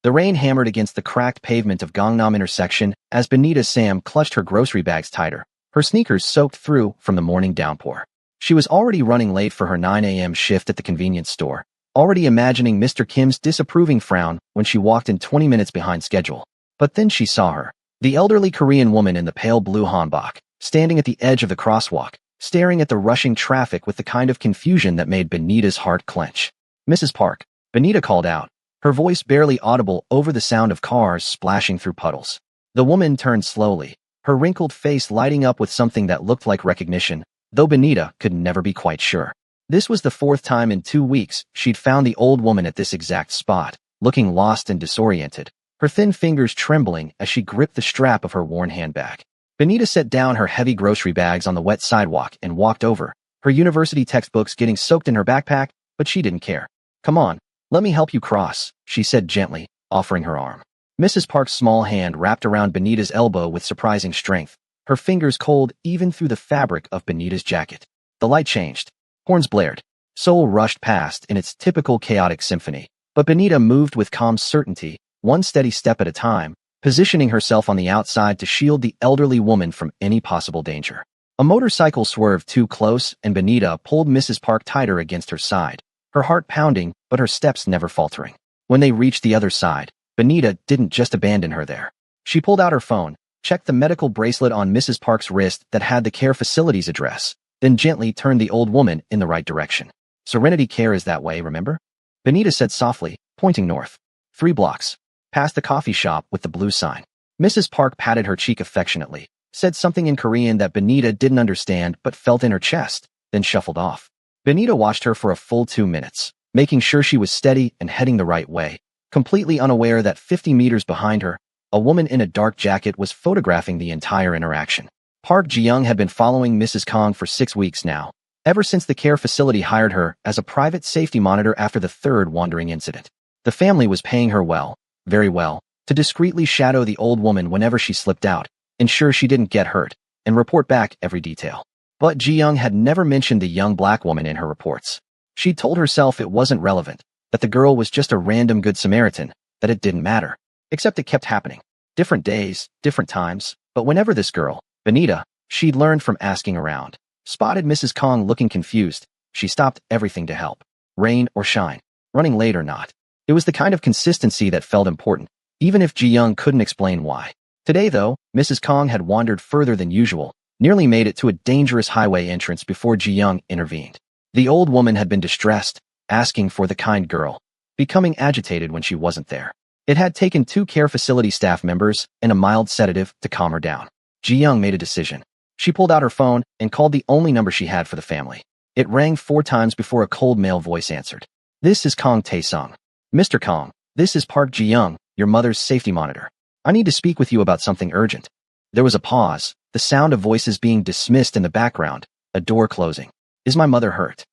The rain hammered against the cracked pavement of Gangnam intersection as Benita Sam clutched her grocery bags tighter, her sneakers soaked through from the morning downpour. She was already running late for her 9 a.m. shift at the convenience store, already imagining Mr. Kim's disapproving frown when she walked in 20 minutes behind schedule. But then she saw her, the elderly Korean woman in the pale blue hanbok, standing at the edge of the crosswalk, staring at the rushing traffic with the kind of confusion that made Benita's heart clench. "Mrs. Park," Benita called out, her voice barely audible over the sound of cars splashing through puddles. The woman turned slowly, her wrinkled face lighting up with something that looked like recognition, though Benita could never be quite sure. This was the 4th time in 2 weeks she'd found the old woman at this exact spot, looking lost and disoriented, her thin fingers trembling as she gripped the strap of her worn handbag. Benita set down her heavy grocery bags on the wet sidewalk and walked over, her university textbooks getting soaked in her backpack, but she didn't care. "Come on, let me help you cross," she said gently, offering her arm. Mrs. Park's small hand wrapped around Benita's elbow with surprising strength, her fingers cold even through the fabric of Benita's jacket. The light changed. Horns blared. Seoul rushed past in its typical chaotic symphony, but Benita moved with calm certainty, one steady step at a time, positioning herself on the outside to shield the elderly woman from any possible danger. A motorcycle swerved too close and Benita pulled Mrs. Park tighter against her side, her heart pounding but her steps never faltering. When they reached the other side, Benita didn't just abandon her there. She pulled out her phone, checked the medical bracelet on Mrs. Park's wrist that had the care facility's address, then gently turned the old woman in the right direction. "Serenity Care is that way, remember?" Benita said softly, pointing north. 3 blocks. Past the coffee shop with the blue sign. Mrs. Park patted her cheek affectionately, said something in Korean that Benita didn't understand but felt in her chest, then shuffled off. Benita watched her for a full 2 minutes, making sure she was steady and heading the right way, completely unaware that 50 meters behind her, a woman in a dark jacket was photographing the entire interaction. Park Ji-young had been following Mrs. Kong for 6 weeks now, ever since the care facility hired her as a private safety monitor after the 3rd wandering incident. The family was paying her well, very well, to discreetly shadow the old woman whenever she slipped out, ensure she didn't get hurt, and report back every detail. But Ji-young had never mentioned the young black woman in her reports. She'd told herself it wasn't relevant, that the girl was just a random Good Samaritan, that it didn't matter. Except it kept happening. Different days, different times, but whenever this girl, Benita, she'd learned from asking around, spotted Mrs. Kong looking confused, she stopped everything to help. Rain or shine, running late or not. It was the kind of consistency that felt important, even if Ji-young couldn't explain why. Today, though, Mrs. Kong had wandered further than usual, nearly made it to a dangerous highway entrance before Ji-young intervened. The old woman had been distressed, asking for the kind girl, becoming agitated when she wasn't there. It had taken 2 care facility staff members and a mild sedative to calm her down. Ji-young made a decision. She pulled out her phone and called the only number she had for the family. It rang 4 times before a cold male voice answered. "This is Kong Tae-sung." "Mr. Kong, this is Park Ji-young, your mother's safety monitor. I need to speak with you about something urgent." There was a pause, the sound of voices being dismissed in the background, a door closing. "Is my mother hurt?"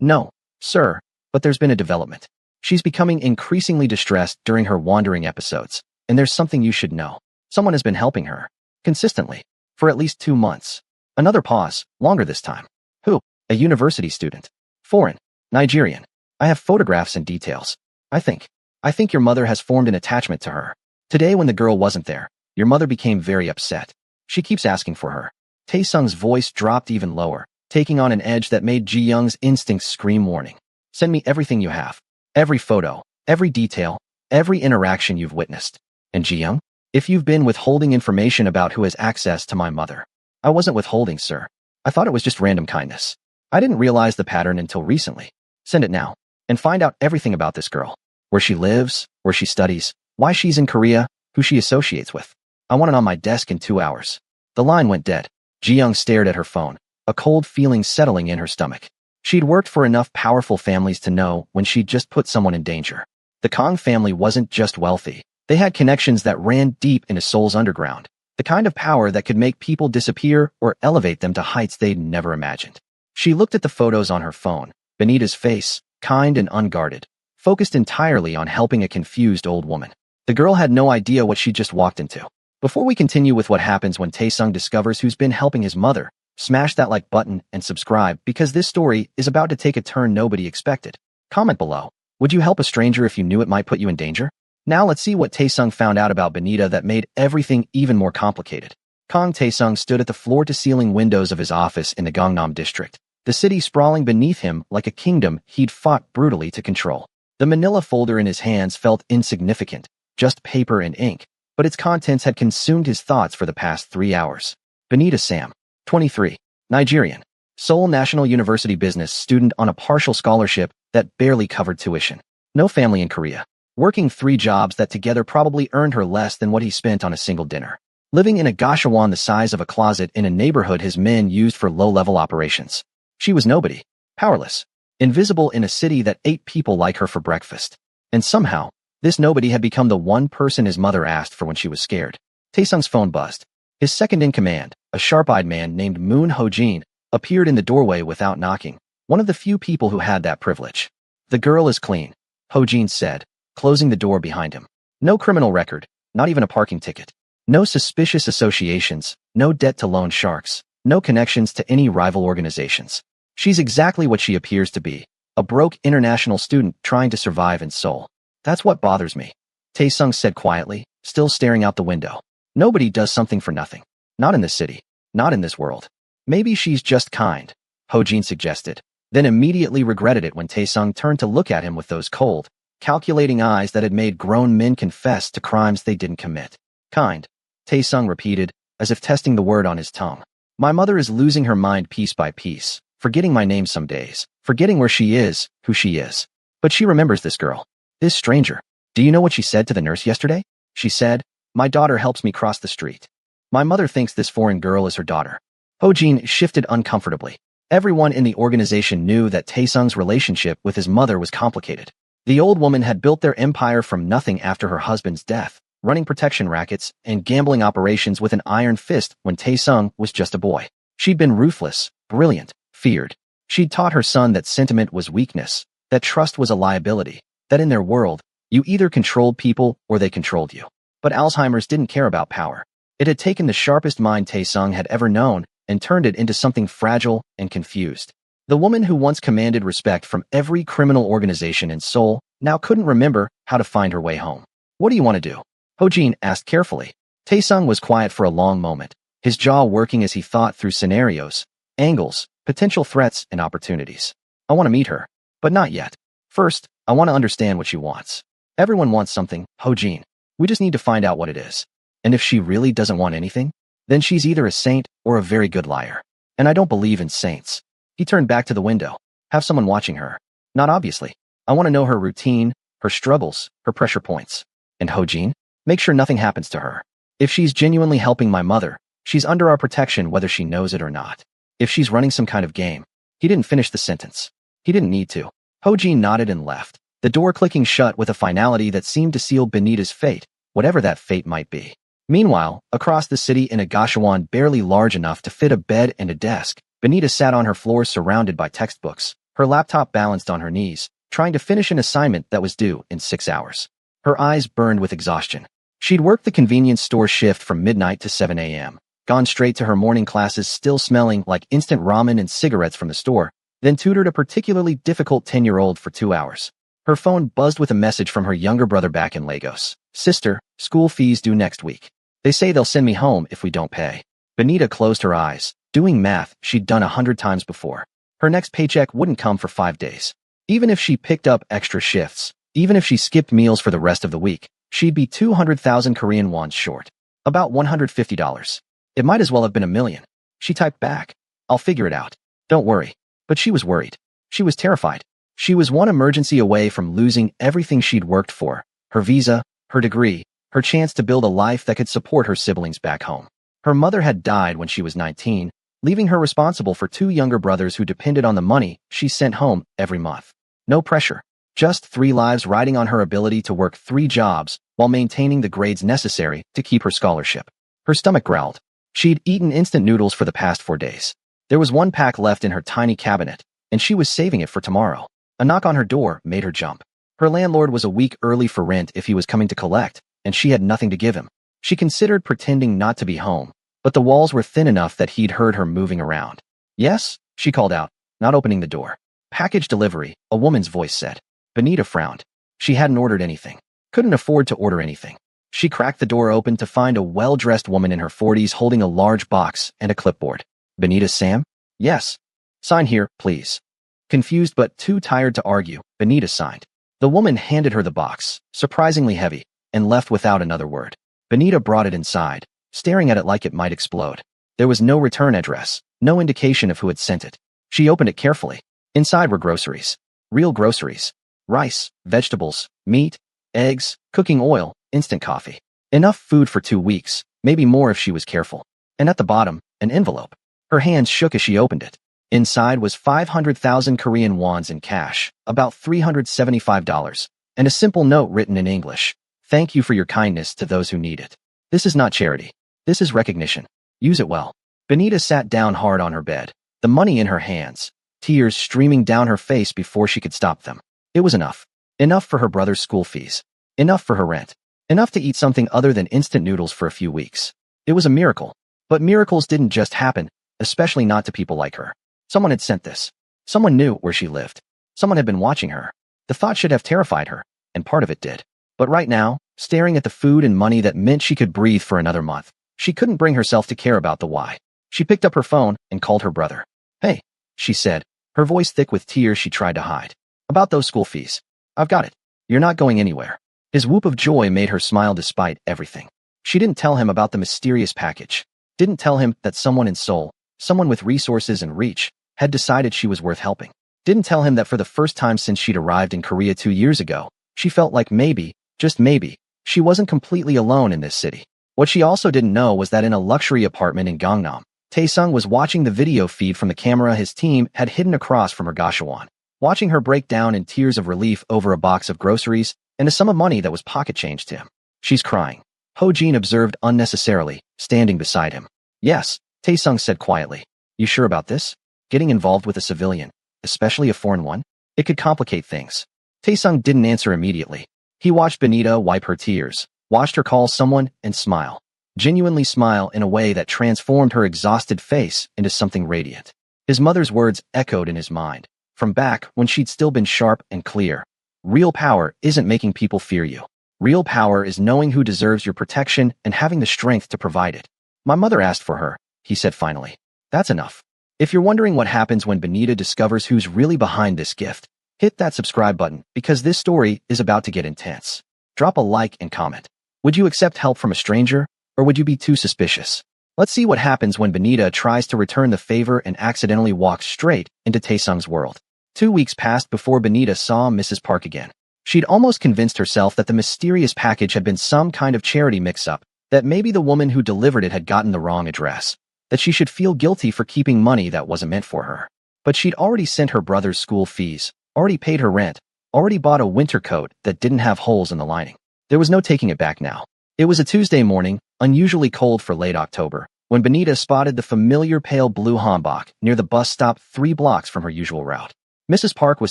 "No, sir, but there's been a development. She's becoming increasingly distressed during her wandering episodes, and there's something you should know. Someone has been helping her. Consistently. For at least 2 months. Another pause, longer this time. "Who?" "A university student. Foreign. Nigerian. I have photographs and details. I think your mother has formed an attachment to her. Today when the girl wasn't there, your mother became very upset. She keeps asking for her." Tae-sung's voice dropped even lower, taking on an edge that made Ji-young's instincts scream warning. "Send me everything you have. Every photo, every detail, every interaction you've witnessed." "And Ji-young? If you've been withholding information about who has access to my mother." "I wasn't withholding, sir. I thought it was just random kindness. I didn't realize the pattern until recently." "Send it now, and find out everything about this girl. Where she lives, where she studies, why she's in Korea, who she associates with. I want it on my desk in 2 hours." The line went dead. Ji-young stared at her phone, a cold feeling settling in her stomach. She'd worked for enough powerful families to know when she'd just put someone in danger. The Kong family wasn't just wealthy. They had connections that ran deep into Seoul's underground, the kind of power that could make people disappear or elevate them to heights they'd never imagined. She looked at the photos on her phone, Benita's face, kind and unguarded, focused entirely on helping a confused old woman. The girl had no idea what she just walked into. Before we continue with what happens when Tae-sung discovers who's been helping his mother, smash that like button and subscribe because this story is about to take a turn nobody expected. Comment below. Would you help a stranger if you knew it might put you in danger? Now let's see what Taesung found out about Benita that made everything even more complicated. Kang Taesung stood at the floor-to-ceiling windows of his office in the Gangnam district, the city sprawling beneath him like a kingdom he'd fought brutally to control. The manila folder in his hands felt insignificant, just paper and ink, but its contents had consumed his thoughts for the past 3 hours. Benita Sam, 23, Nigerian, Seoul National University business student on a partial scholarship that barely covered tuition. No family in Korea. Working 3 jobs that together probably earned her less than what he spent on a single dinner. Living in a gashawan the size of a closet in a neighborhood his men used for low-level operations. She was nobody, powerless, invisible in a city that ate people like her for breakfast. And somehow, this nobody had become the one person his mother asked for when she was scared. Taesung's phone buzzed. His second-in-command, a sharp-eyed man named Moon Ho-jin, appeared in the doorway without knocking, one of the few people who had that privilege. "The girl is clean," Ho-jin said, closing the door behind him. "No criminal record, not even a parking ticket. No suspicious associations, no debt to loan sharks, no connections to any rival organizations. She's exactly what she appears to be, a broke international student trying to survive in Seoul. That's what bothers me," Taesung said quietly, still staring out the window. "Nobody does something for nothing. Not in this city. Not in this world. Maybe she's just kind," Ho-jin suggested, then immediately regretted it when Taesung turned to look at him with those cold, calculating eyes that had made grown men confess to crimes they didn't commit. "Kind," Taesung repeated, as if testing the word on his tongue. "My mother is losing her mind piece by piece, forgetting my name some days, forgetting where she is, who she is. But she remembers this girl. This stranger. Do you know what she said to the nurse yesterday? She said, 'My daughter helps me cross the street.' My mother thinks this foreign girl is her daughter." Ho-jin shifted uncomfortably. Everyone in the organization knew that Taesung's relationship with his mother was complicated. The old woman had built their empire from nothing after her husband's death, running protection rackets and gambling operations with an iron fist when Taesung was just a boy. She'd been ruthless, brilliant, feared. She'd taught her son that sentiment was weakness, that trust was a liability, that in their world, you either controlled people or they controlled you. But Alzheimer's didn't care about power. It had taken the sharpest mind Taesung had ever known and turned it into something fragile and confused. The woman who once commanded respect from every criminal organization in Seoul now couldn't remember how to find her way home. "What do you want to do?" Ho-jin asked carefully. Taesung was quiet for a long moment, his jaw working as he thought through scenarios, angles, potential threats, and opportunities. "I want to meet her, but not yet. First, I want to understand what she wants." "Everyone wants something, Ho-jin. We just need to find out what it is. And if she really doesn't want anything, then she's either a saint or a very good liar. And I don't believe in saints." He turned back to the window. "Have someone watching her. Not obviously. I want to know her routine, her struggles, her pressure points. And Ho-jin, make sure nothing happens to her. If she's genuinely helping my mother, she's under our protection whether she knows it or not. If she's running some kind of game." He didn't finish the sentence. He didn't need to. Ho-jin nodded and left, the door clicking shut with a finality that seemed to seal Benita's fate, whatever that fate might be. Meanwhile, across the city in a gashawan barely large enough to fit a bed and a desk, Benita sat on her floor surrounded by textbooks, her laptop balanced on her knees, trying to finish an assignment that was due in 6 hours. Her eyes burned with exhaustion. She'd worked the convenience store shift from midnight to 7 a.m., gone straight to her morning classes still smelling like instant ramen and cigarettes from the store, then tutored a particularly difficult 10-year-old for 2 hours. Her phone buzzed with a message from her younger brother back in Lagos. "Sister, school fees due next week. They say they'll send me home if we don't pay." Benita closed her eyes, doing math she'd done 100 times before. Her next paycheck wouldn't come for 5 days. Even if she picked up extra shifts, even if she skipped meals for the rest of the week, she'd be 200,000 Korean won short. About $150. It might as well have been $1 million. She typed back, "I'll figure it out. Don't worry." But she was worried. She was terrified. She was one emergency away from losing everything she'd worked for, her visa, her degree, her chance to build a life that could support her siblings back home. Her mother had died when she was 19, leaving her responsible for 2 younger brothers who depended on the money she sent home every month. No pressure, just 3 lives riding on her ability to work 3 jobs while maintaining the grades necessary to keep her scholarship. Her stomach growled. She'd eaten instant noodles for the past 4 days. There was 1 pack left in her tiny cabinet, and she was saving it for tomorrow. A knock on her door made her jump. Her landlord was a week early for rent if he was coming to collect, and she had nothing to give him. She considered pretending not to be home, but the walls were thin enough that he'd heard her moving around. "Yes?" she called out, not opening the door. "Package delivery," a woman's voice said. Benita frowned. She hadn't ordered anything. couldn't afford to order anything. She cracked the door open to find a well-dressed woman in her 40s holding a large box and a clipboard. Benita Sam? Yes. Sign here, please. Confused but too tired to argue, Benita signed. The woman handed her the box, surprisingly heavy, and left without another word. Benita brought it inside, staring at it like it might explode. There was no return address, no indication of who had sent it. She opened it carefully. Inside were groceries. Real groceries. Rice, vegetables, meat, eggs, cooking oil, instant coffee. Enough food for 2 weeks, maybe more if she was careful. And at the bottom, an envelope. Her hands shook as she opened it. Inside was 500,000 Korean wons in cash, about $375, and a simple note written in English. Thank you for your kindness to those who need it. This is not charity. This is recognition. Use it well. Benita sat down hard on her bed, the money in her hands, tears streaming down her face before she could stop them. It was enough. Enough for her brother's school fees. Enough for her rent. Enough to eat something other than instant noodles for a few weeks. It was a miracle. But miracles didn't just happen, especially not to people like her. Someone had sent this. Someone knew where she lived. Someone had been watching her. The thought should have terrified her, and part of it did. But right now, staring at the food and money that meant she could breathe for another month, she couldn't bring herself to care about the why. She picked up her phone and called her brother. Hey, she said, her voice thick with tears she tried to hide. About those school fees. I've got it. You're not going anywhere. His whoop of joy made her smile despite everything. She didn't tell him about the mysterious package. Didn't tell him that someone in Seoul, someone with resources and reach, had decided she was worth helping. Didn't tell him that for the first time since she'd arrived in Korea 2 years ago, she felt like maybe, just maybe, she wasn't completely alone in this city. What she also didn't know was that in a luxury apartment in Gangnam, Taesung was watching the video feed from the camera his team had hidden across from her Gashawon, watching her break down in tears of relief over a box of groceries and a sum of money that was pocket change to him. She's crying. Ho-jin observed unnecessarily, standing beside him. Yes, Taesung said quietly. You sure about this? Getting involved with a civilian, especially a foreign one? It could complicate things. Taesung didn't answer immediately. He watched Benita wipe her tears, watched her call someone and smile. Genuinely smile in a way that transformed her exhausted face into something radiant. His mother's words echoed in his mind, from back when she'd still been sharp and clear. Real power isn't making people fear you. Real power is knowing who deserves your protection and having the strength to provide it. My mother asked for her, he said finally. That's enough. If you're wondering what happens when Benita discovers who's really behind this gift, hit that subscribe button because this story is about to get intense. Drop a like and comment. Would you accept help from a stranger, or would you be too suspicious? Let's see what happens when Benita tries to return the favor and accidentally walks straight into Taesung's world. 2 weeks passed before Benita saw Mrs. Park again. She'd almost convinced herself that the mysterious package had been some kind of charity mix-up, that maybe the woman who delivered it had gotten the wrong address, that she should feel guilty for keeping money that wasn't meant for her. But she'd already sent her brother's school fees, already paid her rent, already bought a winter coat that didn't have holes in the lining. There was no taking it back now. It was a Tuesday morning, unusually cold for late October, when Benita spotted the familiar pale blue hanbok near the bus stop 3 blocks from her usual route. Mrs. Park was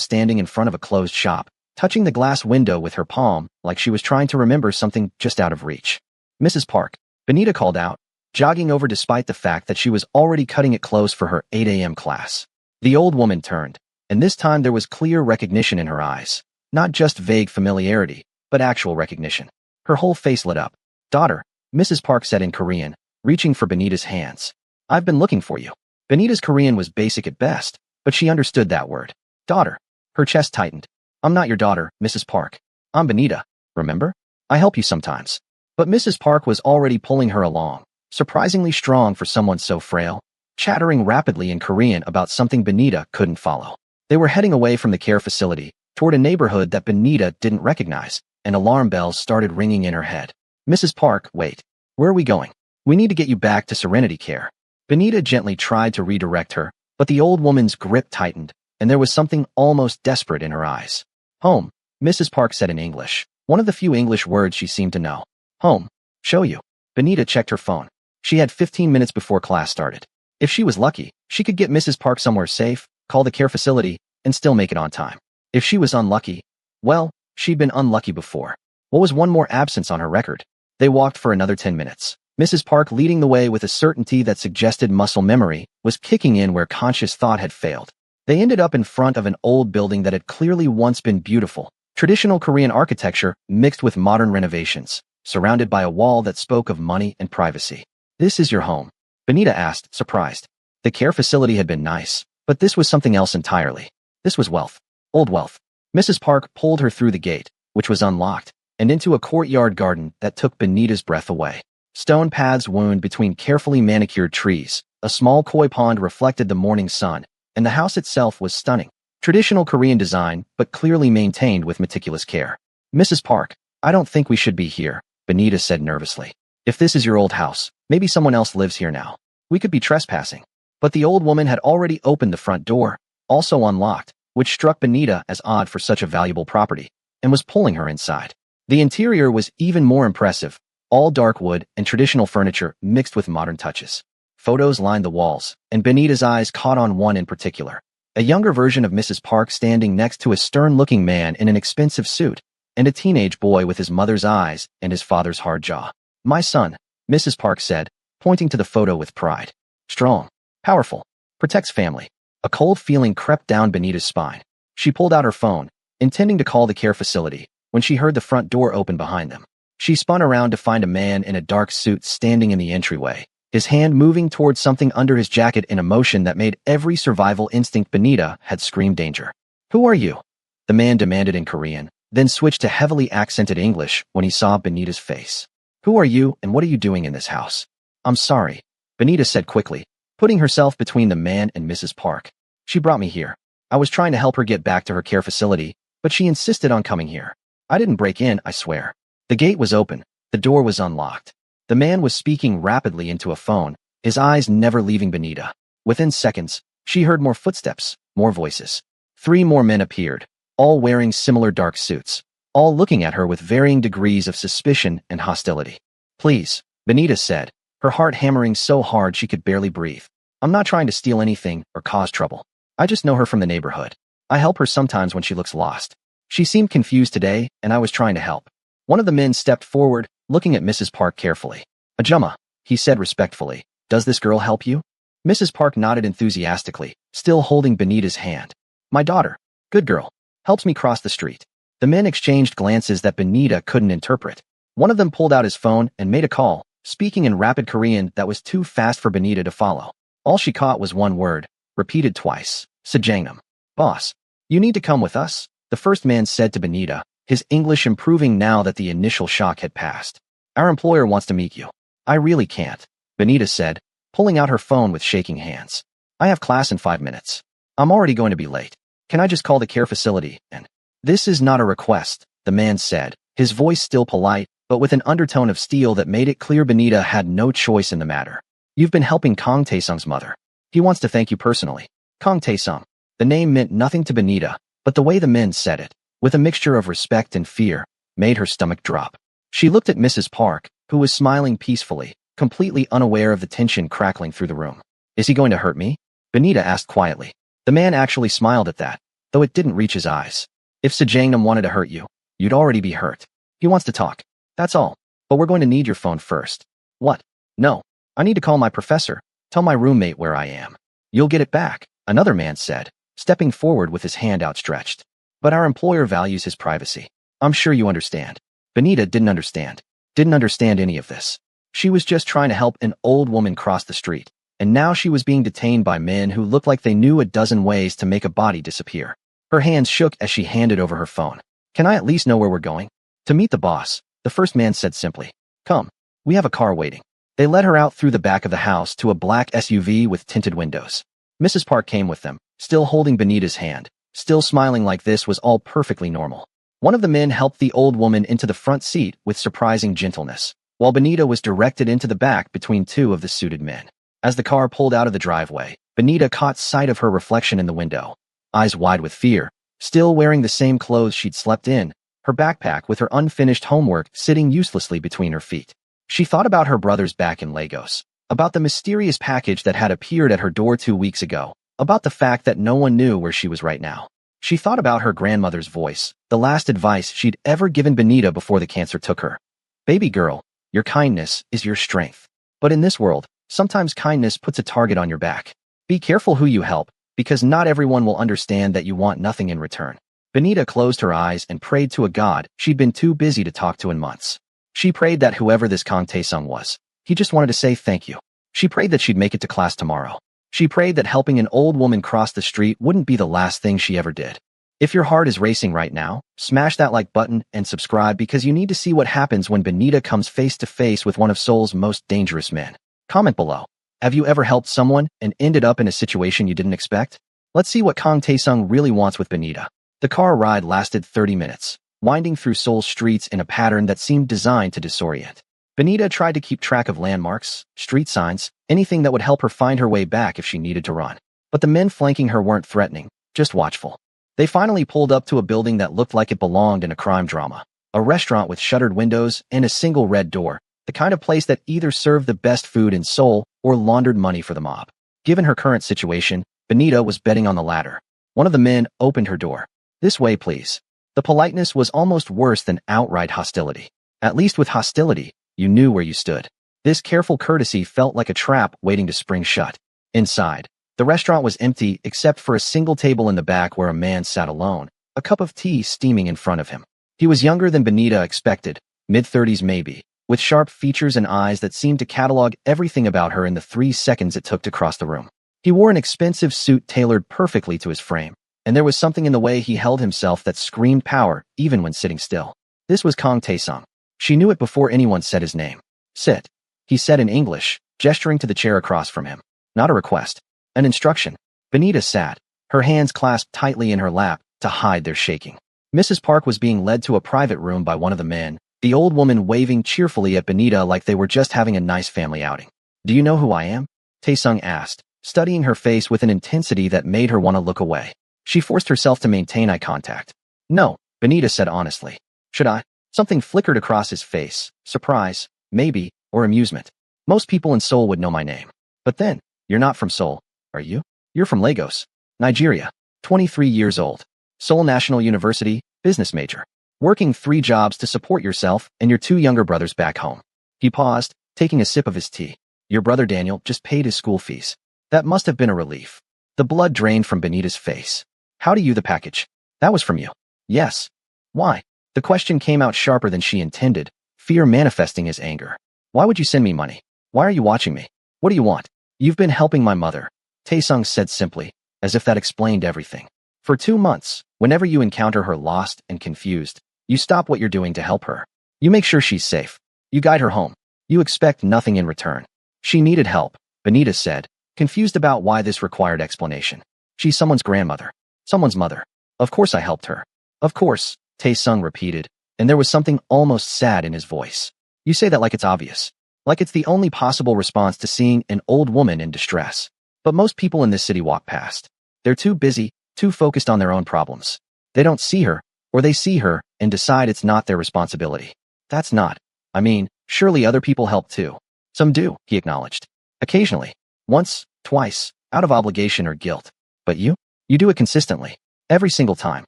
standing in front of a closed shop, touching the glass window with her palm like she was trying to remember something just out of reach. Mrs. Park, Benita called out, jogging over despite the fact that she was already cutting it close for her 8 a.m. class. The old woman turned, and this time there was clear recognition in her eyes, not just vague familiarity, but actual recognition. Her whole face lit up. Daughter, Mrs. Park said in Korean, reaching for Benita's hands. I've been looking for you. Benita's Korean was basic at best, but she understood that word. Daughter. Her chest tightened. I'm not your daughter, Mrs. Park. I'm Benita, remember? I help you sometimes. But Mrs. Park was already pulling her along, surprisingly strong for someone so frail, chattering rapidly in Korean about something Benita couldn't follow. They were heading away from the care facility, toward a neighborhood that Benita didn't recognize, and alarm bells started ringing in her head. Mrs. Park, wait. Where are we going? We need to get you back to Serenity Care. Benita gently tried to redirect her, but the old woman's grip tightened, and there was something almost desperate in her eyes. Home, Mrs. Park said in English, one of the few English words she seemed to know. Home. Show you. Benita checked her phone. She had 15 minutes before class started. If she was lucky, she could get Mrs. Park somewhere safe, call the care facility, and still make it on time. If she was unlucky, well, she'd been unlucky before. What was one more absence on her record? They walked for another 10 minutes. Mrs. Park leading the way with a certainty that suggested muscle memory was kicking in where conscious thought had failed. They ended up in front of an old building that had clearly once been beautiful, Traditional Korean architecture mixed with modern renovations, surrounded by a wall that spoke of money and privacy. This is your home? Benita asked, surprised. The care facility had been nice, but this was something else entirely. This was wealth. Old wealth. Mrs. Park pulled her through the gate, which was unlocked, and into a courtyard garden that took Benita's breath away. Stone paths wound between carefully manicured trees, a small koi pond reflected the morning sun, and the house itself was stunning. Traditional Korean design, but clearly maintained with meticulous care. Mrs. Park, I don't think we should be here, Benita said nervously. If this is your old house, maybe someone else lives here now. We could be trespassing. But the old woman had already opened the front door, also unlocked, which struck Benita as odd for such a valuable property, and was pulling her inside. The interior was even more impressive, all dark wood and traditional furniture mixed with modern touches. Photos lined the walls, and Benita's eyes caught on one in particular. A younger version of Mrs. Park standing next to a stern-looking man in an expensive suit, and a teenage boy with his mother's eyes and his father's hard jaw. My son, Mrs. Park said, pointing to the photo with pride. Strong, powerful, protects family. A cold feeling crept down Benita's spine. She pulled out her phone, intending to call the care facility, when she heard the front door open behind them. She spun around to find a man in a dark suit standing in the entryway, his hand moving towards something under his jacket in a motion that made every survival instinct Benita had screamed danger. Who are you? The man demanded in Korean, then switched to heavily accented English when he saw Benita's face. Who are you and what are you doing in this house? I'm sorry, Benita said quickly, putting herself between the man and Mrs. Park. She brought me here. I was trying to help her get back to her care facility, but she insisted on coming here. I didn't break in, I swear. The gate was open. The door was unlocked. The man was speaking rapidly into a phone, his eyes never leaving Benita. Within seconds, she heard more footsteps, more voices. 3 more men appeared, all wearing similar dark suits, all looking at her with varying degrees of suspicion and hostility. Please, Benita said, her heart hammering so hard she could barely breathe. I'm not trying to steal anything or cause trouble. I just know her from the neighborhood. I help her sometimes when she looks lost. She seemed confused today, and I was trying to help. One of the men stepped forward, looking at Mrs. Park carefully. Ajumma, he said respectfully, does this girl help you? Mrs. Park nodded enthusiastically, still holding Benita's hand. My daughter, good girl, helps me cross the street. The men exchanged glances that Benita couldn't interpret. One of them pulled out his phone and made a call, speaking in rapid Korean that was too fast for Benita to follow. All she caught was one word, repeated twice, Sajangnam. Boss, you need to come with us, the first man said to Benita, his English improving now that the initial shock had passed. Our employer wants to meet you. I really can't, Benita said, pulling out her phone with shaking hands. I have class in 5 minutes. I'm already going to be late. Can I just call the care facility and... This is not a request, the man said, his voice still polite, but with an undertone of steel that made it clear Benita had no choice in the matter. You've been helping Kang Taesung's mother. He wants to thank you personally. Kang Taesung. The name meant nothing to Benita, but the way the men said it, with a mixture of respect and fear, made her stomach drop. She looked at Mrs. Park, who was smiling peacefully, completely unaware of the tension crackling through the room. Is he going to hurt me? Benita asked quietly. The man actually smiled at that, though it didn't reach his eyes. If Sajangnam wanted to hurt you, you'd already be hurt. He wants to talk. That's all. But we're going to need your phone first. What? No. I need to call my professor. Tell my roommate where I am. You'll get it back, another man said, stepping forward with his hand outstretched. But our employer values his privacy. I'm sure you understand. Benita didn't understand any of this. She was just trying to help an old woman cross the street, and now she was being detained by men who looked like they knew a dozen ways to make a body disappear. Her hands shook as she handed over her phone. Can I at least know where we're going? To meet the boss, the first man said simply. Come. We have a car waiting. They led her out through the back of the house to a black SUV with tinted windows. Mrs. Park came with them, still holding Benita's hand, still smiling like this was all perfectly normal. One of the men helped the old woman into the front seat with surprising gentleness, while Benita was directed into the back between 2 of the suited men. As the car pulled out of the driveway, Benita caught sight of her reflection in the window, eyes wide with fear, still wearing the same clothes she'd slept in, her backpack with her unfinished homework sitting uselessly between her feet. She thought about her brothers back in Lagos, about the mysterious package that had appeared at her door 2 weeks ago, about the fact that no one knew where she was right now. She thought about her grandmother's voice, the last advice she'd ever given Benita before the cancer took her. Baby girl, your kindness is your strength. But in this world, sometimes kindness puts a target on your back. Be careful who you help, because not everyone will understand that you want nothing in return. Benita closed her eyes and prayed to a god she'd been too busy to talk to in months. She prayed that whoever this Kang Taesung was, he just wanted to say thank you. She prayed that she'd make it to class tomorrow. She prayed that helping an old woman cross the street wouldn't be the last thing she ever did. If your heart is racing right now, smash that like button and subscribe because you need to see what happens when Benita comes face to face with one of Seoul's most dangerous men. Comment below. Have you ever helped someone and ended up in a situation you didn't expect? Let's see what Kang Taesung really wants with Benita. The car ride lasted 30 minutes, winding through Seoul's streets in a pattern that seemed designed to disorient. Benita tried to keep track of landmarks, street signs, anything that would help her find her way back if she needed to run. But the men flanking her weren't threatening, just watchful. They finally pulled up to a building that looked like it belonged in a crime drama. A restaurant with shuttered windows and a single red door, the kind of place that either served the best food in Seoul or laundered money for the mob. Given her current situation, Benita was betting on the latter. One of the men opened her door. This way, please. The politeness was almost worse than outright hostility. At least with hostility, you knew where you stood. This careful courtesy felt like a trap waiting to spring shut. Inside, the restaurant was empty except for a single table in the back where a man sat alone, a cup of tea steaming in front of him. He was younger than Benita expected, mid-30s maybe, with sharp features and eyes that seemed to catalog everything about her in the 3 seconds it took to cross the room. He wore an expensive suit tailored perfectly to his frame, and there was something in the way he held himself that screamed power even when sitting still. This was Kang Taesung. She knew it before anyone said his name. Sit, he said in English, gesturing to the chair across from him. Not a request. An instruction. Benita sat, her hands clasped tightly in her lap to hide their shaking. Mrs. Park was being led to a private room by one of the men, the old woman waving cheerfully at Benita like they were just having a nice family outing. Do you know who I am? Taesung asked, studying her face with an intensity that made her want to look away. She forced herself to maintain eye contact. No, Benita said honestly. Should I? Something flickered across his face. Surprise, maybe, or amusement. Most people in Seoul would know my name. But then, you're not from Seoul, are you? You're from Lagos, Nigeria. 23 years old. Seoul National University, business major. Working 3 jobs to support yourself and your 2 younger brothers back home. He paused, taking a sip of his tea. Your brother Daniel just paid his school fees. That must have been a relief. The blood drained from Benita's face. How do you the package? That was from you. Yes. Why? The question came out sharper than she intended, fear manifesting as anger. Why would you send me money? Why are you watching me? What do you want? You've been helping my mother, Taesung said simply, as if that explained everything. For 2 months, whenever you encounter her lost and confused, you stop what you're doing to help her. You make sure she's safe. You guide her home. You expect nothing in return. She needed help, Benita said, confused about why this required explanation. She's someone's grandmother. Someone's mother. Of course I helped her. Of course, Taesung repeated, and there was something almost sad in his voice. You say that like it's obvious. Like it's the only possible response to seeing an old woman in distress. But most people in this city walk past. They're too busy, too focused on their own problems. They don't see her, or they see her and decide it's not their responsibility. That's not. I mean, surely other people help too. Some do, he acknowledged. Occasionally. Once, twice, out of obligation or guilt. But you? You do it consistently. Every single time.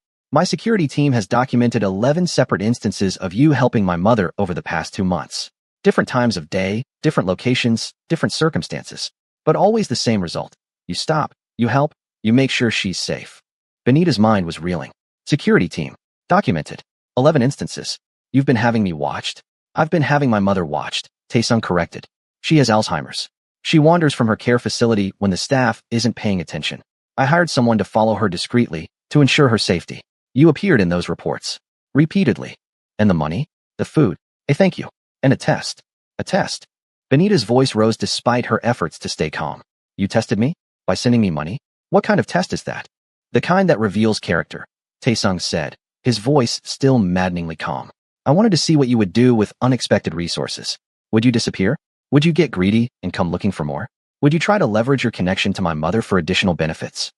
My security team has documented 11 separate instances of you helping my mother over the past 2 months. Different times of day, different locations, different circumstances. But always the same result. You stop, you help, you make sure she's safe. Benita's mind was reeling. Security team. Documented. 11 instances. You've been having me watched? I've been having my mother watched, Taesung corrected. She has Alzheimer's. She wanders from her care facility when the staff isn't paying attention. I hired someone to follow her discreetly to ensure her safety. You appeared in those reports. Repeatedly. And the money? The food? A thank you. And a test. A test. Benita's voice rose despite her efforts to stay calm. You tested me? By sending me money? What kind of test is that? The kind that reveals character, Taesung said, his voice still maddeningly calm. I wanted to see what you would do with unexpected resources. Would you disappear? Would you get greedy and come looking for more? Would you try to leverage your connection to my mother for additional benefits?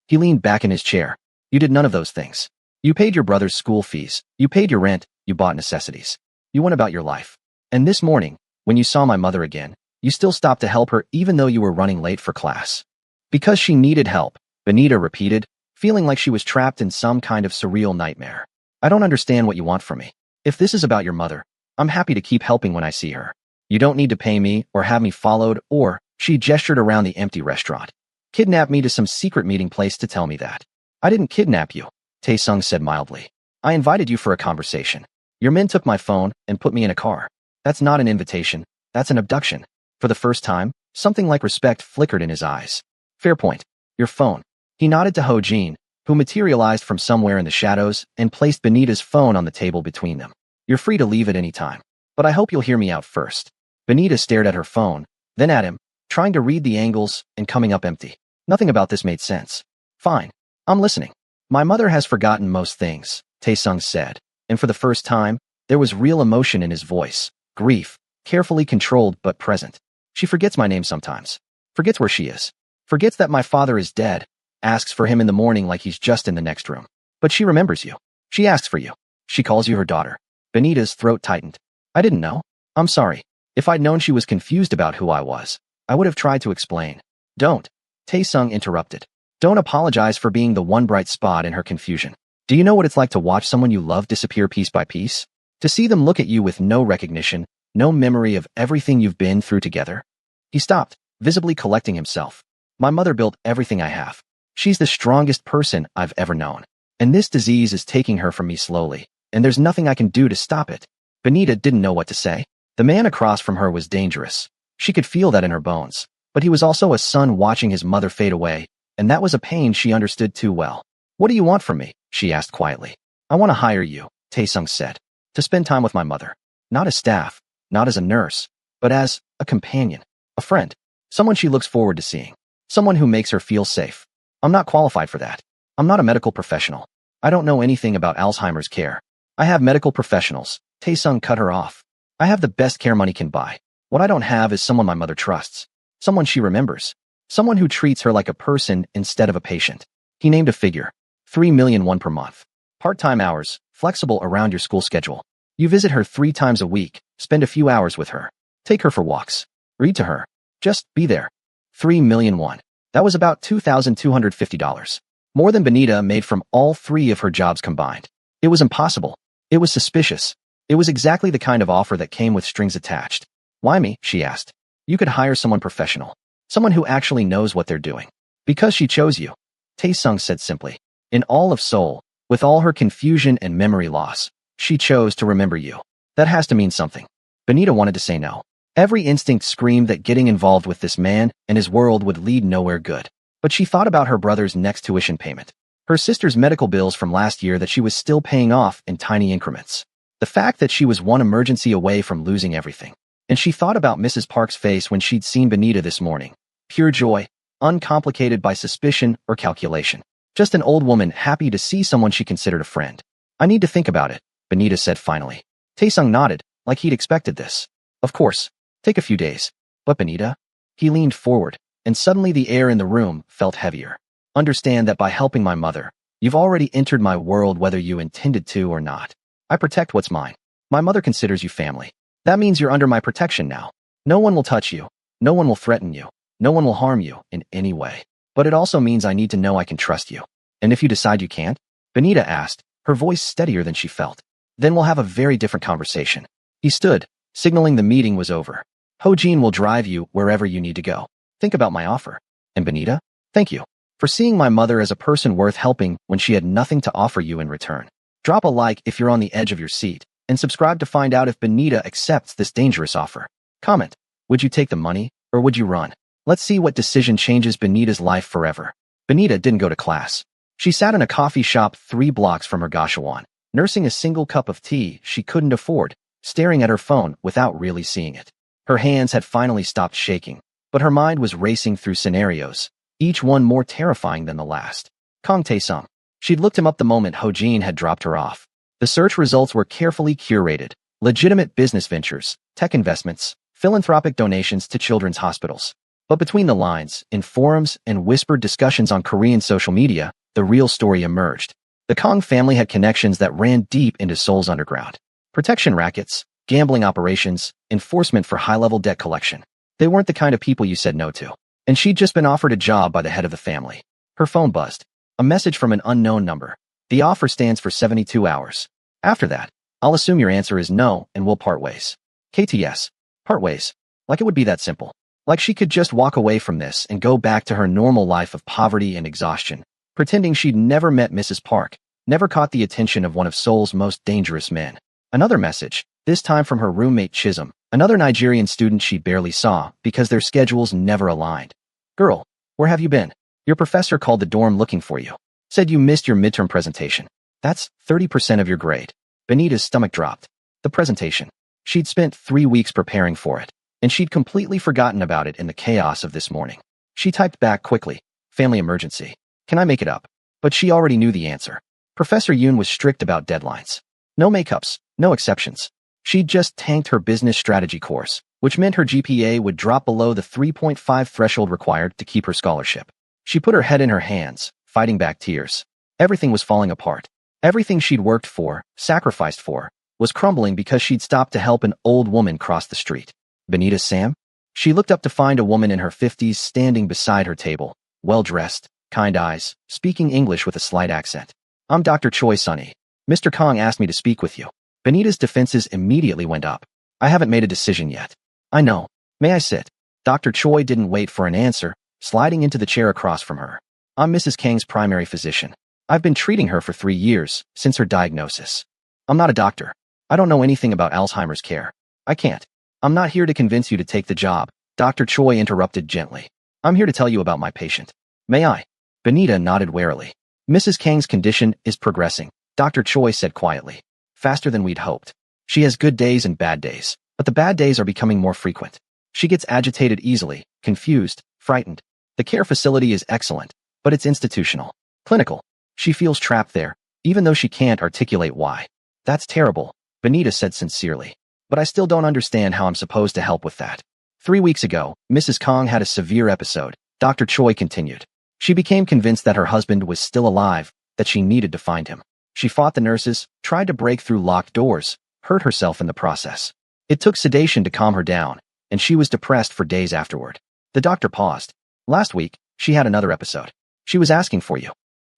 He leaned back in his chair. You did none of those things. You paid your brother's school fees. You paid your rent. You bought necessities. You went about your life. And this morning, when you saw my mother again, you still stopped to help her even though you were running late for class. Because she needed help, Benita repeated, feeling like she was trapped in some kind of surreal nightmare. I don't understand what you want from me. If this is about your mother, I'm happy to keep helping when I see her. You don't need to pay me or have me followed or, she gestured around the empty restaurant. Kidnap me to some secret meeting place to tell me that. I didn't kidnap you. Tae-sung said mildly. I invited you for a conversation. Your men took my phone and put me in a car. That's not an invitation. That's an abduction. For the first time, something like respect flickered in his eyes. Fair point. Your phone. He nodded to Ho-jin, who materialized from somewhere in the shadows and placed Benita's phone on the table between them. You're free to leave at any time. But I hope you'll hear me out first. Benita stared at her phone, then at him, trying to read the angles and coming up empty. Nothing about this made sense. Fine. I'm listening. My mother has forgotten most things, Tae-sung said, and for the first time, there was real emotion in his voice. Grief, carefully controlled but present. She forgets my name sometimes. Forgets where she is. Forgets that my father is dead. Asks for him in the morning like he's just in the next room. But she remembers you. She asks for you. She calls you her daughter. Benita's throat tightened. I didn't know. I'm sorry. If I'd known she was confused about who I was, I would have tried to explain. Don't. Tae-sung interrupted. Don't apologize for being the one bright spot in her confusion. Do you know what it's like to watch someone you love disappear piece by piece? To see them look at you with no recognition, no memory of everything you've been through together? He stopped, visibly collecting himself. My mother built everything I have. She's the strongest person I've ever known. And this disease is taking her from me slowly, and there's nothing I can do to stop it. Benita didn't know what to say. The man across from her was dangerous. She could feel that in her bones. But he was also a son watching his mother fade away, and that was a pain she understood too well. What do you want from me? She asked quietly. I want to hire you, Tae-sung said, to spend time with my mother. Not as staff, not as a nurse, but as a companion, a friend, someone she looks forward to seeing, someone who makes her feel safe. I'm not qualified for that. I'm not a medical professional. I don't know anything about Alzheimer's care. I have medical professionals. Tae-sung cut her off. I have the best care money can buy. What I don't have is someone my mother trusts. Someone she remembers. Someone who treats her like a person instead of a patient. He named a figure. 3,000,001 per month. Part-time hours, flexible around your school schedule. You visit her 3 times a week, spend a few hours with her. Take her for walks. Read to her. Just be there. 3,000,001. That was about $2,250. More than Benita made from all 3 of her jobs combined. It was impossible. It was suspicious. It was exactly the kind of offer that came with strings attached. Why me? She asked. You could hire someone professional. Someone who actually knows what they're doing. Because she chose you. Tae-sung said simply. In all of Seoul, with all her confusion and memory loss, she chose to remember you. That has to mean something. Benita wanted to say no. Every instinct screamed that getting involved with this man and his world would lead nowhere good. But she thought about her brother's next tuition payment. Her sister's medical bills from last year that she was still paying off in tiny increments. The fact that she was one emergency away from losing everything. And she thought about Mrs. Park's face when she'd seen Benita this morning. Pure joy, uncomplicated by suspicion or calculation. Just an old woman happy to see someone she considered a friend. I need to think about it, Benita said finally. Tae-sung nodded, like he'd expected this. Of course. Take a few days. But Benita? He leaned forward, and suddenly the air in the room felt heavier. Understand that by helping my mother, you've already entered my world whether you intended to or not. I protect what's mine. My mother considers you family. That means you're under my protection now. No one will touch you. No one will threaten you. No one will harm you in any way. But it also means I need to know I can trust you. And if you decide you can't? Benita asked, her voice steadier than she felt. Then we'll have a very different conversation. He stood, signaling the meeting was over. Ho-jin will drive you wherever you need to go. Think about my offer. And Benita? Thank you for seeing my mother as a person worth helping when she had nothing to offer you in return. Drop a like if you're on the edge of your seat, and subscribe to find out if Benita accepts this dangerous offer. Comment, would you take the money, or would you run? Let's see what decision changes Benita's life forever. Benita didn't go to class. She sat in a coffee shop 3 blocks from her Gashawon, nursing a single cup of tea she couldn't afford, staring at her phone without really seeing it. Her hands had finally stopped shaking, but her mind was racing through scenarios, each one more terrifying than the last. Kang Tae-sung. She'd looked him up the moment Ho-jin had dropped her off. The search results were carefully curated. Legitimate business ventures, tech investments, philanthropic donations to children's hospitals. But between the lines, in forums and whispered discussions on Korean social media, the real story emerged. The Kang family had connections that ran deep into Seoul's underground. Protection rackets, gambling operations, enforcement for high-level debt collection. They weren't the kind of people you said no to. And she'd just been offered a job by the head of the family. Her phone buzzed. A message from an unknown number. The offer stands for 72 hours. After that, I'll assume your answer is no and we'll part ways. KTS. Part ways. Like it would be that simple. Like she could just walk away from this and go back to her normal life of poverty and exhaustion, pretending she'd never met Mrs. Park, never caught the attention of one of Seoul's most dangerous men. Another message, this time from her roommate Chisholm, another Nigerian student she barely saw because their schedules never aligned. Girl, where have you been? Your professor called the dorm looking for you. Said you missed your midterm presentation. That's 30% of your grade. Benita's stomach dropped. The presentation. She'd spent 3 weeks preparing for it, and she'd completely forgotten about it in the chaos of this morning. She typed back quickly, family emergency. Can I make it up? But she already knew the answer. Professor Yoon was strict about deadlines. No makeups, no exceptions. She'd just tanked her business strategy course, which meant her GPA would drop below the 3.5 threshold required to keep her scholarship. She put her head in her hands, fighting back tears. Everything was falling apart. Everything she'd worked for, sacrificed for, was crumbling because she'd stopped to help an old woman cross the street. Benita Sam? She looked up to find a woman in her 50s standing beside her table, well-dressed, kind eyes, speaking English with a slight accent. I'm Dr. Choi Sunny. Mr. Kong asked me to speak with you. Benita's defenses immediately went up. I haven't made a decision yet. I know. May I sit? Dr. Choi didn't wait for an answer, sliding into the chair across from her. I'm Mrs. Kang's primary physician. I've been treating her for 3 years, since her diagnosis. I'm not a doctor. I don't know anything about Alzheimer's care. I can't. I'm not here to convince you to take the job, Dr. Choi interrupted gently. I'm here to tell you about my patient. May I? Benita nodded warily. Mrs. Kang's condition is progressing, Dr. Choi said quietly. Faster than we'd hoped. She has good days and bad days, but the bad days are becoming more frequent. She gets agitated easily, confused, frightened. The care facility is excellent, but it's institutional. Clinical. She feels trapped there, even though she can't articulate why. That's terrible, Benita said sincerely. But I still don't understand how I'm supposed to help with that. 3 weeks ago, Mrs. Kong had a severe episode, Dr. Choi continued. She became convinced that her husband was still alive, that she needed to find him. She fought the nurses, tried to break through locked doors, hurt herself in the process. It took sedation to calm her down, and she was depressed for days afterward. The doctor paused. Last week, she had another episode. She was asking for you.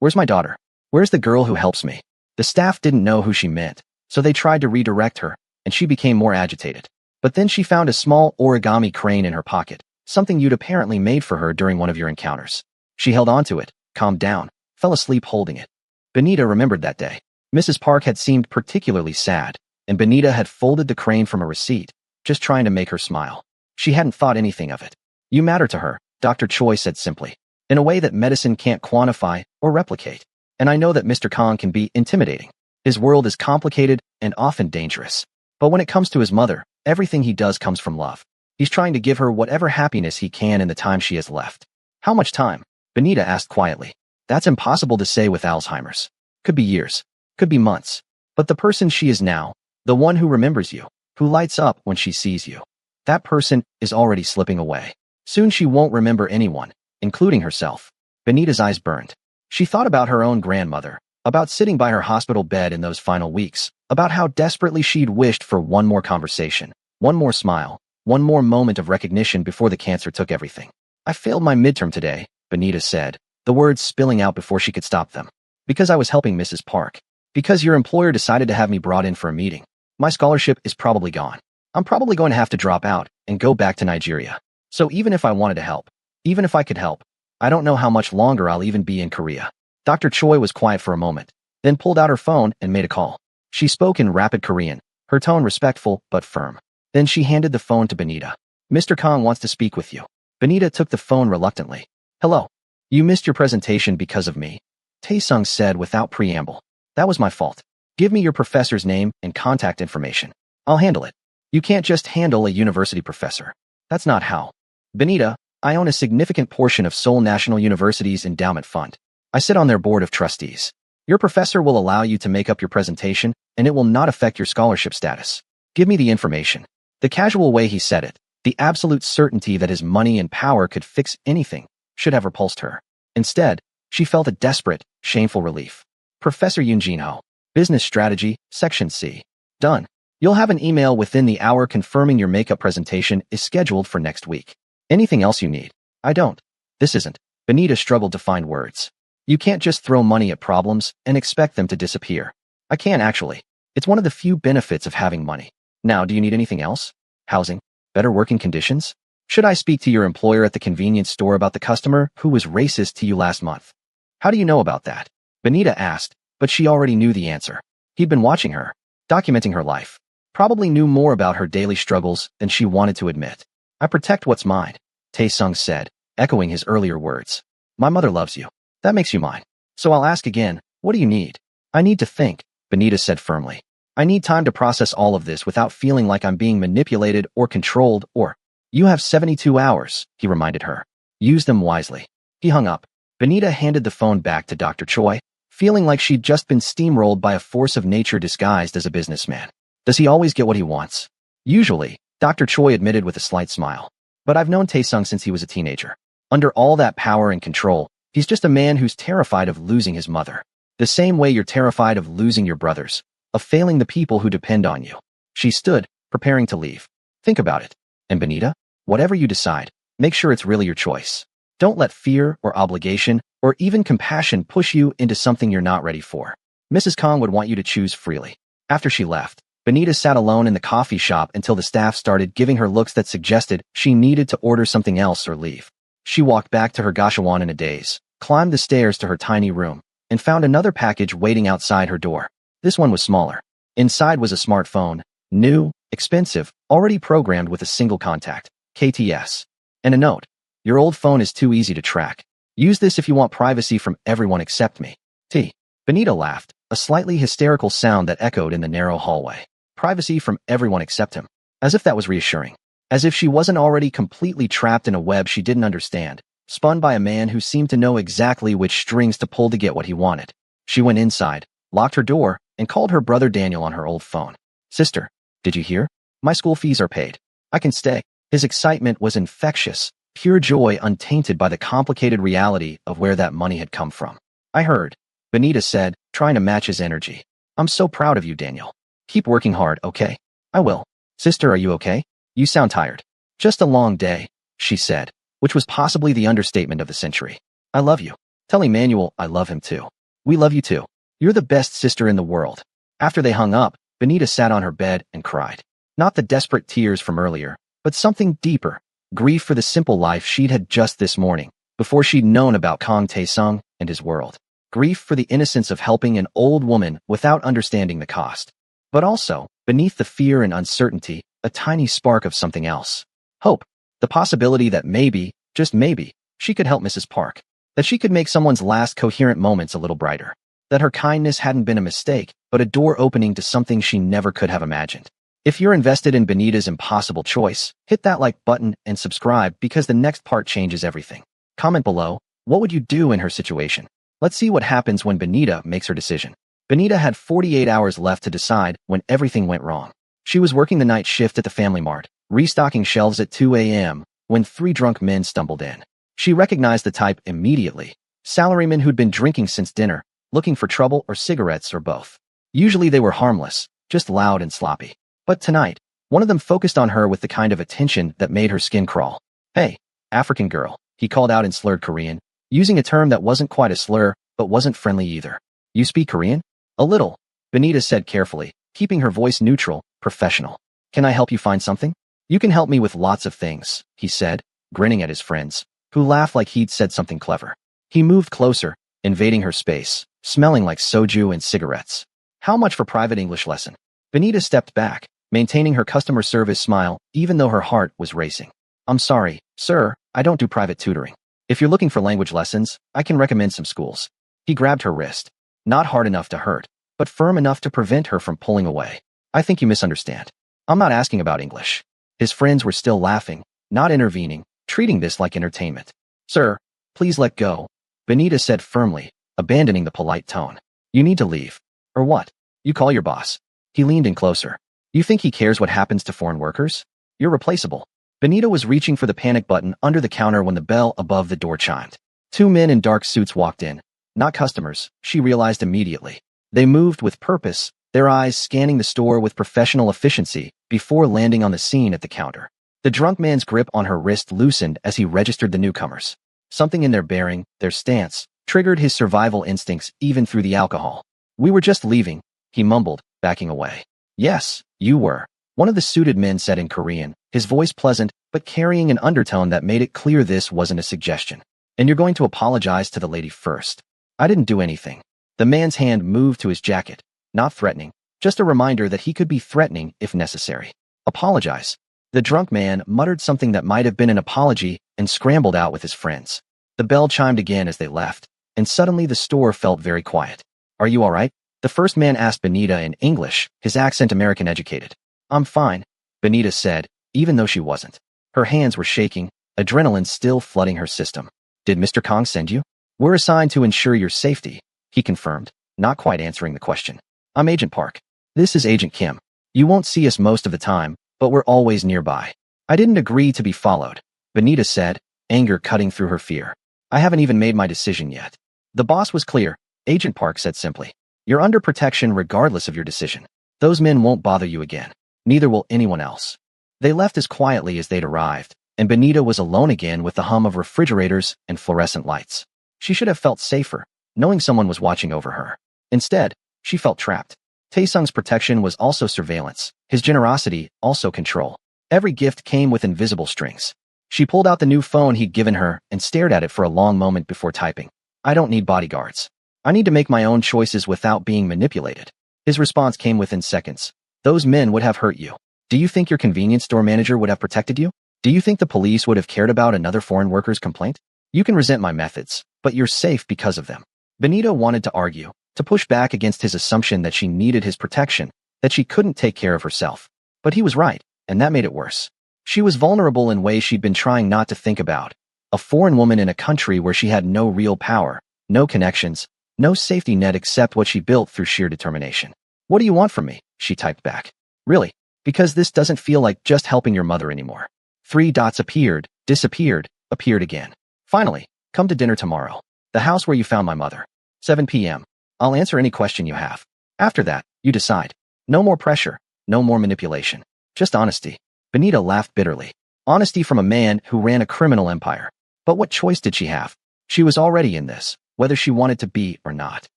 Where's my daughter? Where's the girl who helps me? The staff didn't know who she meant, so they tried to redirect her, and she became more agitated. But then she found a small origami crane in her pocket, something you'd apparently made for her during one of your encounters. She held onto it, calmed down, fell asleep holding it. Benita remembered that day. Mrs. Park had seemed particularly sad, and Benita had folded the crane from a receipt, just trying to make her smile. She hadn't thought anything of it. You matter to her, Dr. Choi said simply, in a way that medicine can't quantify or replicate. And I know that Mr. Kong can be intimidating. His world is complicated and often dangerous. But when it comes to his mother, everything he does comes from love. He's trying to give her whatever happiness he can in the time she has left. How much time? Benita asked quietly. That's impossible to say with Alzheimer's. Could be years. Could be months. But the person she is now, the one who remembers you, who lights up when she sees you, that person is already slipping away. Soon she won't remember anyone, including herself. Benita's eyes burned. She thought about her own grandmother, about sitting by her hospital bed in those final weeks, about how desperately she'd wished for one more conversation, one more smile, one more moment of recognition before the cancer took everything. I failed my midterm today, Benita said, the words spilling out before she could stop them. Because I was helping Mrs. Park. Because your employer decided to have me brought in for a meeting. My scholarship is probably gone. I'm probably going to have to drop out and go back to Nigeria. So even if I wanted to help, even if I could help, I don't know how much longer I'll even be in Korea. Dr. Choi was quiet for a moment, then pulled out her phone and made a call. She spoke in rapid Korean, her tone respectful but firm. Then she handed the phone to Benita. Mr. Kong wants to speak with you. Benita took the phone reluctantly. Hello. You missed your presentation because of me, Taesung said without preamble. That was my fault. Give me your professor's name and contact information. I'll handle it. You can't just handle a university professor. That's not how. Benita, I own a significant portion of Seoul National University's endowment fund. I sit on their board of trustees. Your professor will allow you to make up your presentation, and it will not affect your scholarship status. Give me the information. The casual way he said it, the absolute certainty that his money and power could fix anything, should have repulsed her. Instead, she felt a desperate, shameful relief. Professor Yoon Jin-ho. Business Strategy, Section C. Done. You'll have an email within the hour confirming your makeup presentation is scheduled for next week. Anything else you need? I don't. This isn't. Benita struggled to find words. You can't just throw money at problems and expect them to disappear. I can actually. It's one of the few benefits of having money. Now, do you need anything else? Housing? Better working conditions? Should I speak to your employer at the convenience store about the customer who was racist to you last month? How do you know about that? Benita asked, But she already knew the answer. He'd been watching her, documenting her life. Probably knew more about her daily struggles than she wanted to admit. I protect what's mine, Tae-sung said, echoing his earlier words. My mother loves you. That makes you mine. So I'll ask again, what do you need? I need to think, Benita said firmly. I need time to process all of this without feeling like I'm being manipulated or controlled or… You have 72 hours, he reminded her. Use them wisely. He hung up. Benita handed the phone back to Dr. Choi, feeling like she'd just been steamrolled by a force of nature disguised as a businessman. Does he always get what he wants? Usually, Dr. Choi admitted with a slight smile. But I've known Tae-sung since he was a teenager. Under all that power and control, he's just a man who's terrified of losing his mother. The same way you're terrified of losing your brothers, of failing the people who depend on you. She stood, preparing to leave. Think about it. And Benita, whatever you decide, make sure it's really your choice. Don't let fear or obligation or even compassion push you into something you're not ready for. Mrs. Kong would want you to choose freely. After she left, Benita sat alone in the coffee shop until the staff started giving her looks that suggested she needed to order something else or leave. She walked back to her gashawon in a daze, climbed the stairs to her tiny room, and found another package waiting outside her door. This one was smaller. Inside was a smartphone, new, expensive, already programmed with a single contact, KTS. And a note. Your old phone is too easy to track. Use this if you want privacy from everyone except me. T. Benita laughed, a slightly hysterical sound that echoed in the narrow hallway. Privacy from everyone except him. As if that was reassuring. As if she wasn't already completely trapped in a web she didn't understand, spun by a man who seemed to know exactly which strings to pull to get what he wanted. She went inside, locked her door, and called her brother Daniel on her old phone. Sister, did you hear? My school fees are paid. I can stay. His excitement was infectious, pure joy untainted by the complicated reality of where that money had come from. I heard, Benita said, trying to match his energy. I'm so proud of you, Daniel. Keep working hard, okay? I will. Sister, are you okay? You sound tired. Just a long day, she said, which was possibly the understatement of the century. I love you. Tell Emmanuel I love him too. We love you too. You're the best sister in the world. After they hung up, Benita sat on her bed and cried. Not the desperate tears from earlier, but something deeper. Grief for the simple life she'd had just this morning, before she'd known about Kang Tae-sung and his world. Grief for the innocence of helping an old woman without understanding the cost. But also, beneath the fear and uncertainty, a tiny spark of something else. Hope. The possibility that maybe, just maybe, she could help Mrs. Park. That she could make someone's last coherent moments a little brighter. That her kindness hadn't been a mistake, but a door opening to something she never could have imagined. If you're invested in Benita's impossible choice, hit that like button and subscribe because the next part changes everything. Comment below, what would you do in her situation? Let's see what happens when Benita makes her decision. Benita had 48 hours left to decide when everything went wrong. She was working the night shift at the Family Mart, restocking shelves at 2 a.m., when 3 drunk men stumbled in. She recognized the type immediately. Salarymen who'd been drinking since dinner, looking for trouble or cigarettes or both. Usually they were harmless, just loud and sloppy. But tonight, one of them focused on her with the kind of attention that made her skin crawl. Hey, African girl, he called out in slurred Korean, using a term that wasn't quite a slur, but wasn't friendly either. You speak Korean? A little, Benita said carefully, keeping her voice neutral, professional. Can I help you find something? You can help me with lots of things, he said, grinning at his friends, who laughed like he'd said something clever. He moved closer, invading her space, smelling like soju and cigarettes. How much for private English lesson? Benita stepped back, maintaining her customer service smile, even though her heart was racing. I'm sorry, sir, I don't do private tutoring. If you're looking for language lessons, I can recommend some schools. He grabbed her wrist. Not hard enough to hurt, but firm enough to prevent her from pulling away. I think you misunderstand. I'm not asking about English. His friends were still laughing, not intervening, treating this like entertainment. Sir, please let go, Benita said firmly, abandoning the polite tone. You need to leave. Or what? You call your boss. He leaned in closer. You think he cares what happens to foreign workers? You're replaceable. Benita was reaching for the panic button under the counter when the bell above the door chimed. 2 men in dark suits walked in. Not customers, she realized immediately. They moved with purpose, their eyes scanning the store with professional efficiency before landing on the scene at the counter. The drunk man's grip on her wrist loosened as he registered the newcomers. Something in their bearing, their stance, triggered his survival instincts even through the alcohol. We were just leaving, he mumbled, backing away. Yes, you were, one of the suited men said in Korean, his voice pleasant, but carrying an undertone that made it clear this wasn't a suggestion. And you're going to apologize to the lady first. I didn't do anything. The man's hand moved to his jacket, not threatening, just a reminder that he could be threatening if necessary. Apologize. The drunk man muttered something that might have been an apology and scrambled out with his friends. The bell chimed again as they left, and suddenly the store felt very quiet. Are you all right? The first man asked Benita in English, his accent American educated. I'm fine, Benita said, even though she wasn't. Her hands were shaking, adrenaline still flooding her system. Did Mr. Kong send you? We're assigned to ensure your safety, he confirmed, not quite answering the question. I'm Agent Park. This is Agent Kim. You won't see us most of the time, but we're always nearby. I didn't agree to be followed, Benita said, anger cutting through her fear. I haven't even made my decision yet. The boss was clear, Agent Park said simply. You're under protection regardless of your decision. Those men won't bother you again. Neither will anyone else. They left as quietly as they'd arrived, and Benita was alone again with the hum of refrigerators and fluorescent lights. She should have felt safer, knowing someone was watching over her. Instead, she felt trapped. Taesung's protection was also surveillance, his generosity also control. Every gift came with invisible strings. She pulled out the new phone he'd given her and stared at it for a long moment before typing. I don't need bodyguards. I need to make my own choices without being manipulated. His response came within seconds. Those men would have hurt you. Do you think your convenience store manager would have protected you? Do you think the police would have cared about another foreign worker's complaint? You can resent my methods, but you're safe because of them. Benita wanted to argue, to push back against his assumption that she needed his protection, that she couldn't take care of herself. But he was right, and that made it worse. She was vulnerable in ways she'd been trying not to think about. A foreign woman in a country where she had no real power, no connections, no safety net except what she built through sheer determination. What do you want from me? She typed back. Really? Because this doesn't feel like just helping your mother anymore. 3 dots appeared, disappeared, appeared again. Finally, come to dinner tomorrow. The house where you found my mother. 7 p.m. I'll answer any question you have. After that, you decide. No more pressure, no more manipulation. Just honesty. Benita laughed bitterly. Honesty from a man who ran a criminal empire. But what choice did she have? She was already in this, whether she wanted to be or not.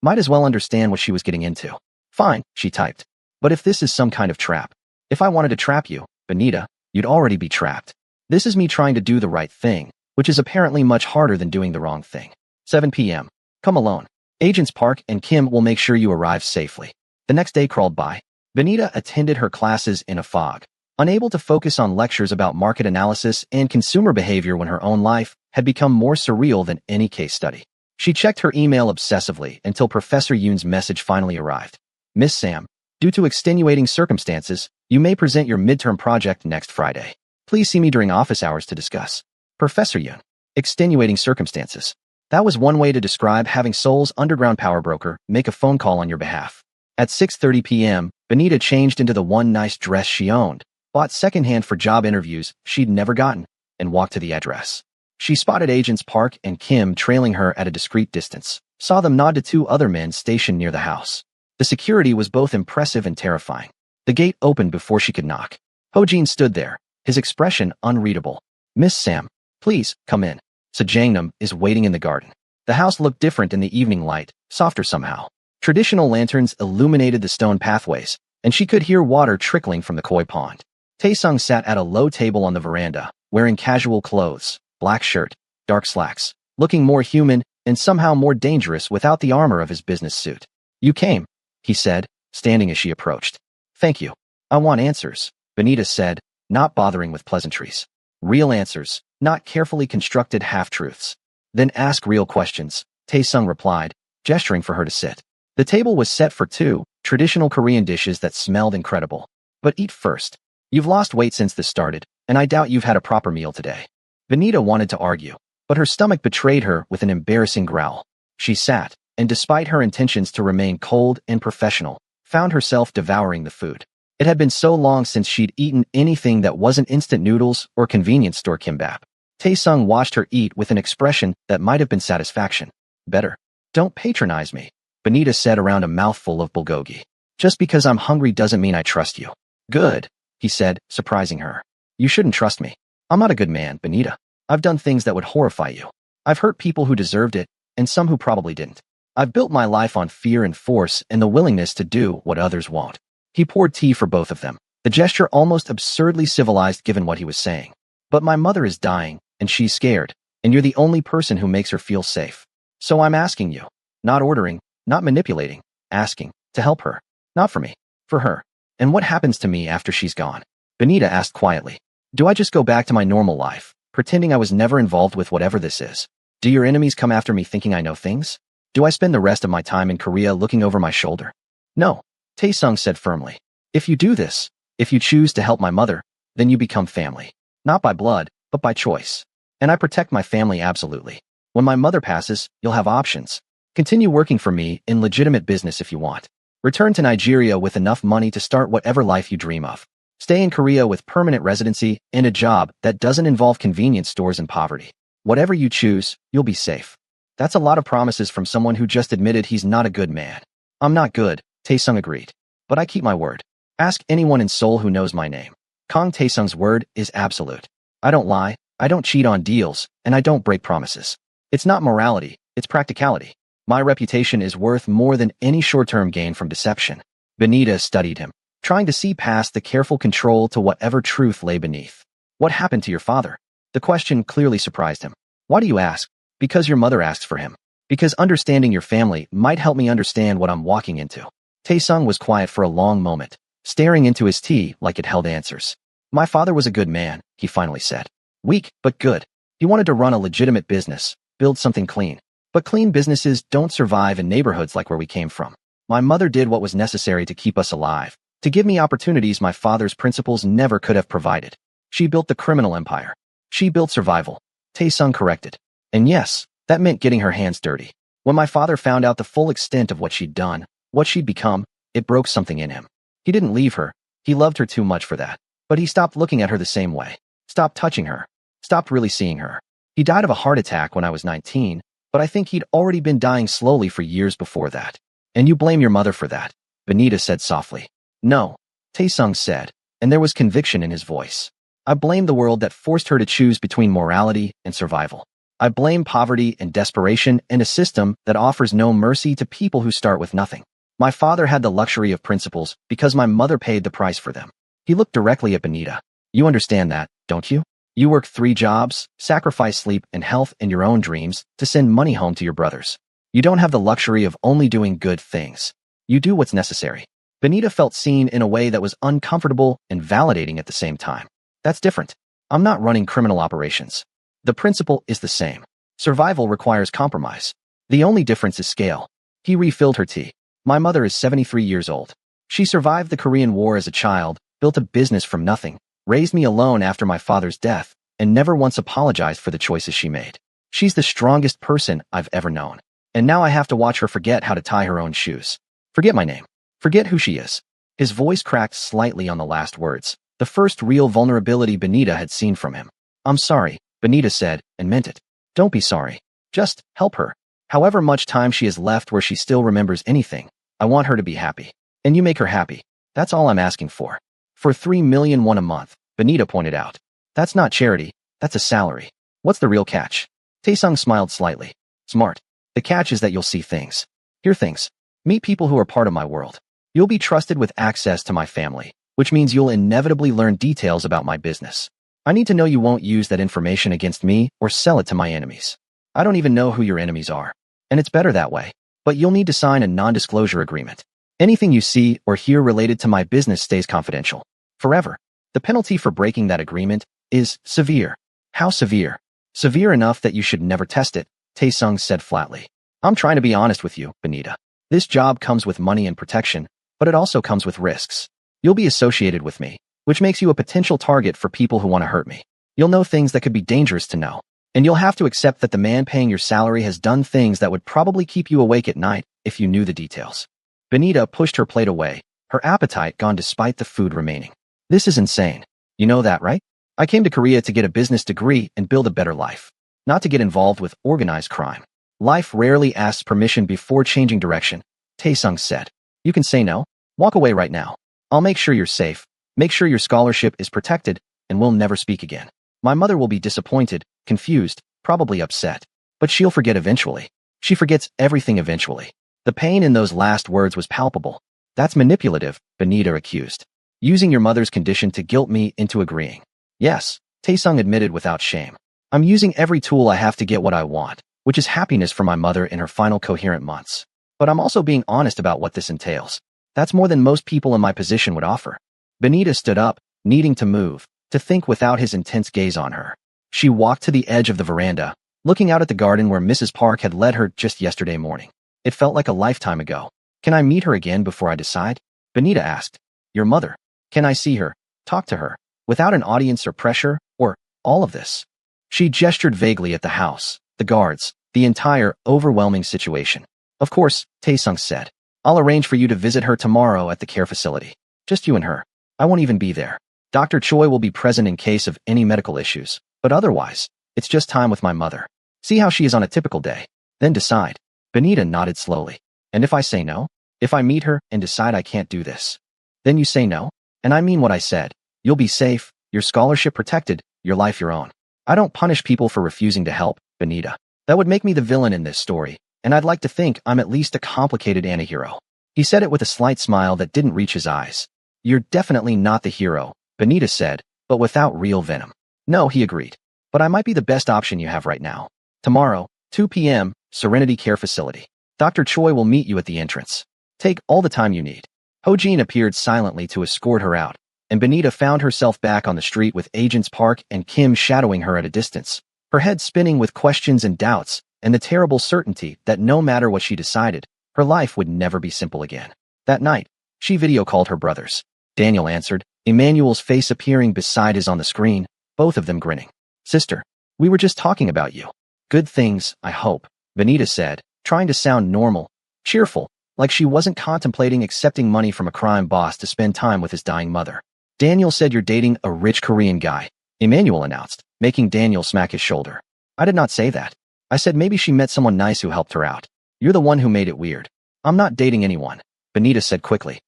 Might as well understand what she was getting into. Fine, she typed. But if this is some kind of trap, if I wanted to trap you, Benita, you'd already be trapped. This is me trying to do the right thing, which is apparently much harder than doing the wrong thing. 7 p.m. Come alone. Agents Park and Kim will make sure you arrive safely. The next day crawled by. Benita attended her classes in a fog, unable to focus on lectures about market analysis and consumer behavior when her own life had become more surreal than any case study. She checked her email obsessively until Professor Yoon's message finally arrived. Miss Sam, due to extenuating circumstances, you may present your midterm project next Friday. Please see me during office hours to discuss. Professor Yoon. Extenuating circumstances. That was one way to describe having Seoul's underground power broker make a phone call on your behalf. At 6:30 p.m., Benita changed into the one nice dress she owned, bought secondhand for job interviews she'd never gotten, and walked to the address. She spotted Agents Park and Kim trailing her at a discreet distance, saw them nod to 2 other men stationed near the house. The security was both impressive and terrifying. The gate opened before she could knock. Ho-jin stood there, his expression unreadable. Miss Sam, please, come in. Sejangnam is waiting in the garden. The house looked different in the evening light, softer somehow. Traditional lanterns illuminated the stone pathways, and she could hear water trickling from the koi pond. Taesung sat at a low table on the veranda, wearing casual clothes, black shirt, dark slacks, looking more human and somehow more dangerous without the armor of his business suit. You came, he said, standing as she approached. Thank you. I want answers, Benita said, not bothering with pleasantries. Real answers, not carefully constructed half-truths. Then ask real questions, Taesung replied, gesturing for her to sit. The table was set for 2 traditional Korean dishes that smelled incredible. But eat first. You've lost weight since this started, and I doubt you've had a proper meal today. Benita wanted to argue, but her stomach betrayed her with an embarrassing growl. She sat, and despite her intentions to remain cold and professional, found herself devouring the food. It had been so long since she'd eaten anything that wasn't instant noodles or convenience store kimbap. Taesung watched her eat with an expression that might have been satisfaction. Better. Don't patronize me, Benita said around a mouthful of bulgogi. Just because I'm hungry doesn't mean I trust you. Good, he said, surprising her. You shouldn't trust me. I'm not a good man, Benita. I've done things that would horrify you. I've hurt people who deserved it, and some who probably didn't. I've built my life on fear and force and the willingness to do what others won't. He poured tea for both of them, the gesture almost absurdly civilized given what he was saying. But my mother is dying, and she's scared, and you're the only person who makes her feel safe. So I'm asking you, not ordering, not manipulating, asking, to help her. Not for me, for her. And what happens to me after she's gone? Benita asked quietly. Do I just go back to my normal life, pretending I was never involved with whatever this is? Do your enemies come after me thinking I know things? Do I spend the rest of my time in Korea looking over my shoulder? No, Tae-sung said firmly. If you do this, if you choose to help my mother, then you become family. Not by blood, but by choice. And I protect my family absolutely. When my mother passes, you'll have options. Continue working for me in legitimate business if you want. Return to Nigeria with enough money to start whatever life you dream of. Stay in Korea with permanent residency and a job that doesn't involve convenience stores and poverty. Whatever you choose, you'll be safe. That's a lot of promises from someone who just admitted he's not a good man. I'm not good, Tae-sung agreed. But I keep my word. Ask anyone in Seoul who knows my name. Kang Tae-sung's word is absolute. I don't lie, I don't cheat on deals, and I don't break promises. It's not morality, it's practicality. My reputation is worth more than any short-term gain from deception. Benita studied him, trying to see past the careful control to whatever truth lay beneath. What happened to your father? The question clearly surprised him. Why do you ask? Because your mother asks for him. Because understanding your family might help me understand what I'm walking into. Tae-sung was quiet for a long moment, staring into his tea like it held answers. My father was a good man, he finally said. Weak, but good. He wanted to run a legitimate business, build something clean. But clean businesses don't survive in neighborhoods like where we came from. My mother did what was necessary to keep us alive, to give me opportunities my father's principles never could have provided. She built the criminal empire. She built survival. Tae-sung corrected. And yes, that meant getting her hands dirty. When my father found out the full extent of what she'd done, what she'd become, it broke something in him. He didn't leave her. He loved her too much for that. But he stopped looking at her the same way. Stopped touching her. Stopped really seeing her. He died of a heart attack when I was 19, but I think he'd already been dying slowly for years before that. And you blame your mother for that, Benita said softly. No, Tae-sung said, and there was conviction in his voice. I blame the world that forced her to choose between morality and survival. I blame poverty and desperation and a system that offers no mercy to people who start with nothing. My father had the luxury of principles because my mother paid the price for them. He looked directly at Benita. You understand that, don't you? You work 3 jobs, sacrifice sleep and health and your own dreams to send money home to your brothers. You don't have the luxury of only doing good things. You do what's necessary. Benita felt seen in a way that was uncomfortable and validating at the same time. That's different. I'm not running criminal operations. The principle is the same. Survival requires compromise. The only difference is scale. He refilled her tea. My mother is 73 years old. She survived the Korean War as a child, built a business from nothing, raised me alone after my father's death, and never once apologized for the choices she made. She's the strongest person I've ever known. And now I have to watch her forget how to tie her own shoes. Forget my name. Forget who she is. His voice cracked slightly on the last words, the first real vulnerability Benita had seen from him. I'm sorry, Benita said, and meant it. Don't be sorry. Just help her. However much time she has left where she still remembers anything, I want her to be happy. And you make her happy. That's all I'm asking for. For 3 million won a month, Benita pointed out. That's not charity, that's a salary. What's the real catch? Tae-sung smiled slightly. Smart. The catch is that you'll see things. Hear things. Meet people who are part of my world. You'll be trusted with access to my family, which means you'll inevitably learn details about my business. I need to know you won't use that information against me or sell it to my enemies. I don't even know who your enemies are. And it's better that way. But you'll need to sign a non-disclosure agreement. Anything you see or hear related to my business stays confidential. Forever. The penalty for breaking that agreement is severe. How severe? Severe enough that you should never test it, Tae-sung said flatly. I'm trying to be honest with you, Benita. This job comes with money and protection, but it also comes with risks. You'll be associated with me, which makes you a potential target for people who want to hurt me. You'll know things that could be dangerous to know. And you'll have to accept that the man paying your salary has done things that would probably keep you awake at night if you knew the details. Benita pushed her plate away, her appetite gone despite the food remaining. This is insane. You know that, right? I came to Korea to get a business degree and build a better life, not to get involved with organized crime. Life rarely asks permission before changing direction, Tae-sung said. You can say no. Walk away right now. I'll make sure you're safe, make sure your scholarship is protected, and we'll never speak again. My mother will be disappointed, confused, probably upset. But she'll forget eventually. She forgets everything eventually. The pain in those last words was palpable. That's manipulative, Benita accused. Using your mother's condition to guilt me into agreeing. Yes, Tae-sung admitted without shame. I'm using every tool I have to get what I want, which is happiness for my mother in her final coherent months. But I'm also being honest about what this entails. That's more than most people in my position would offer. Benita stood up, needing to move, to think without his intense gaze on her. She walked to the edge of the veranda, looking out at the garden where Mrs. Park had led her just yesterday morning. It felt like a lifetime ago. Can I meet her again before I decide? Benita asked. Your mother. Can I see her? Talk to her. Without an audience or pressure, or all of this? She gestured vaguely at the house, the guards, the entire, overwhelming situation. Of course, Taesung said. I'll arrange for you to visit her tomorrow at the care facility. Just you and her. I won't even be there. Dr. Choi will be present in case of any medical issues, but otherwise, it's just time with my mother. See how she is on a typical day. Then decide. Benita nodded slowly. And if I say no? If I meet her and decide I can't do this? Then you say no? And I mean what I said. You'll be safe, your scholarship protected, your life your own. I don't punish people for refusing to help, Benita. That would make me the villain in this story, and I'd like to think I'm at least a complicated antihero. He said it with a slight smile that didn't reach his eyes. You're definitely not the hero, Benita said, but without real venom. No, he agreed. But I might be the best option you have right now. Tomorrow, 2 p.m., Serenity Care Facility. Dr. Choi will meet you at the entrance. Take all the time you need. Ho-jin appeared silently to escort her out, and Benita found herself back on the street with Agents Park and Kim shadowing her at a distance, her head spinning with questions and doubts, and the terrible certainty that no matter what she decided, her life would never be simple again. That night, she video called her brothers. Daniel answered, Emmanuel's face appearing beside his on the screen, both of them grinning. Sister, we were just talking about you. Good things, I hope, Benita said, trying to sound normal, cheerful, like she wasn't contemplating accepting money from a crime boss to spend time with his dying mother. Daniel said you're dating a rich Korean guy, Emmanuel announced, making Daniel smack his shoulder. I did not say that. I said maybe she met someone nice who helped her out. You're the one who made it weird. I'm not dating anyone, Benita said quickly.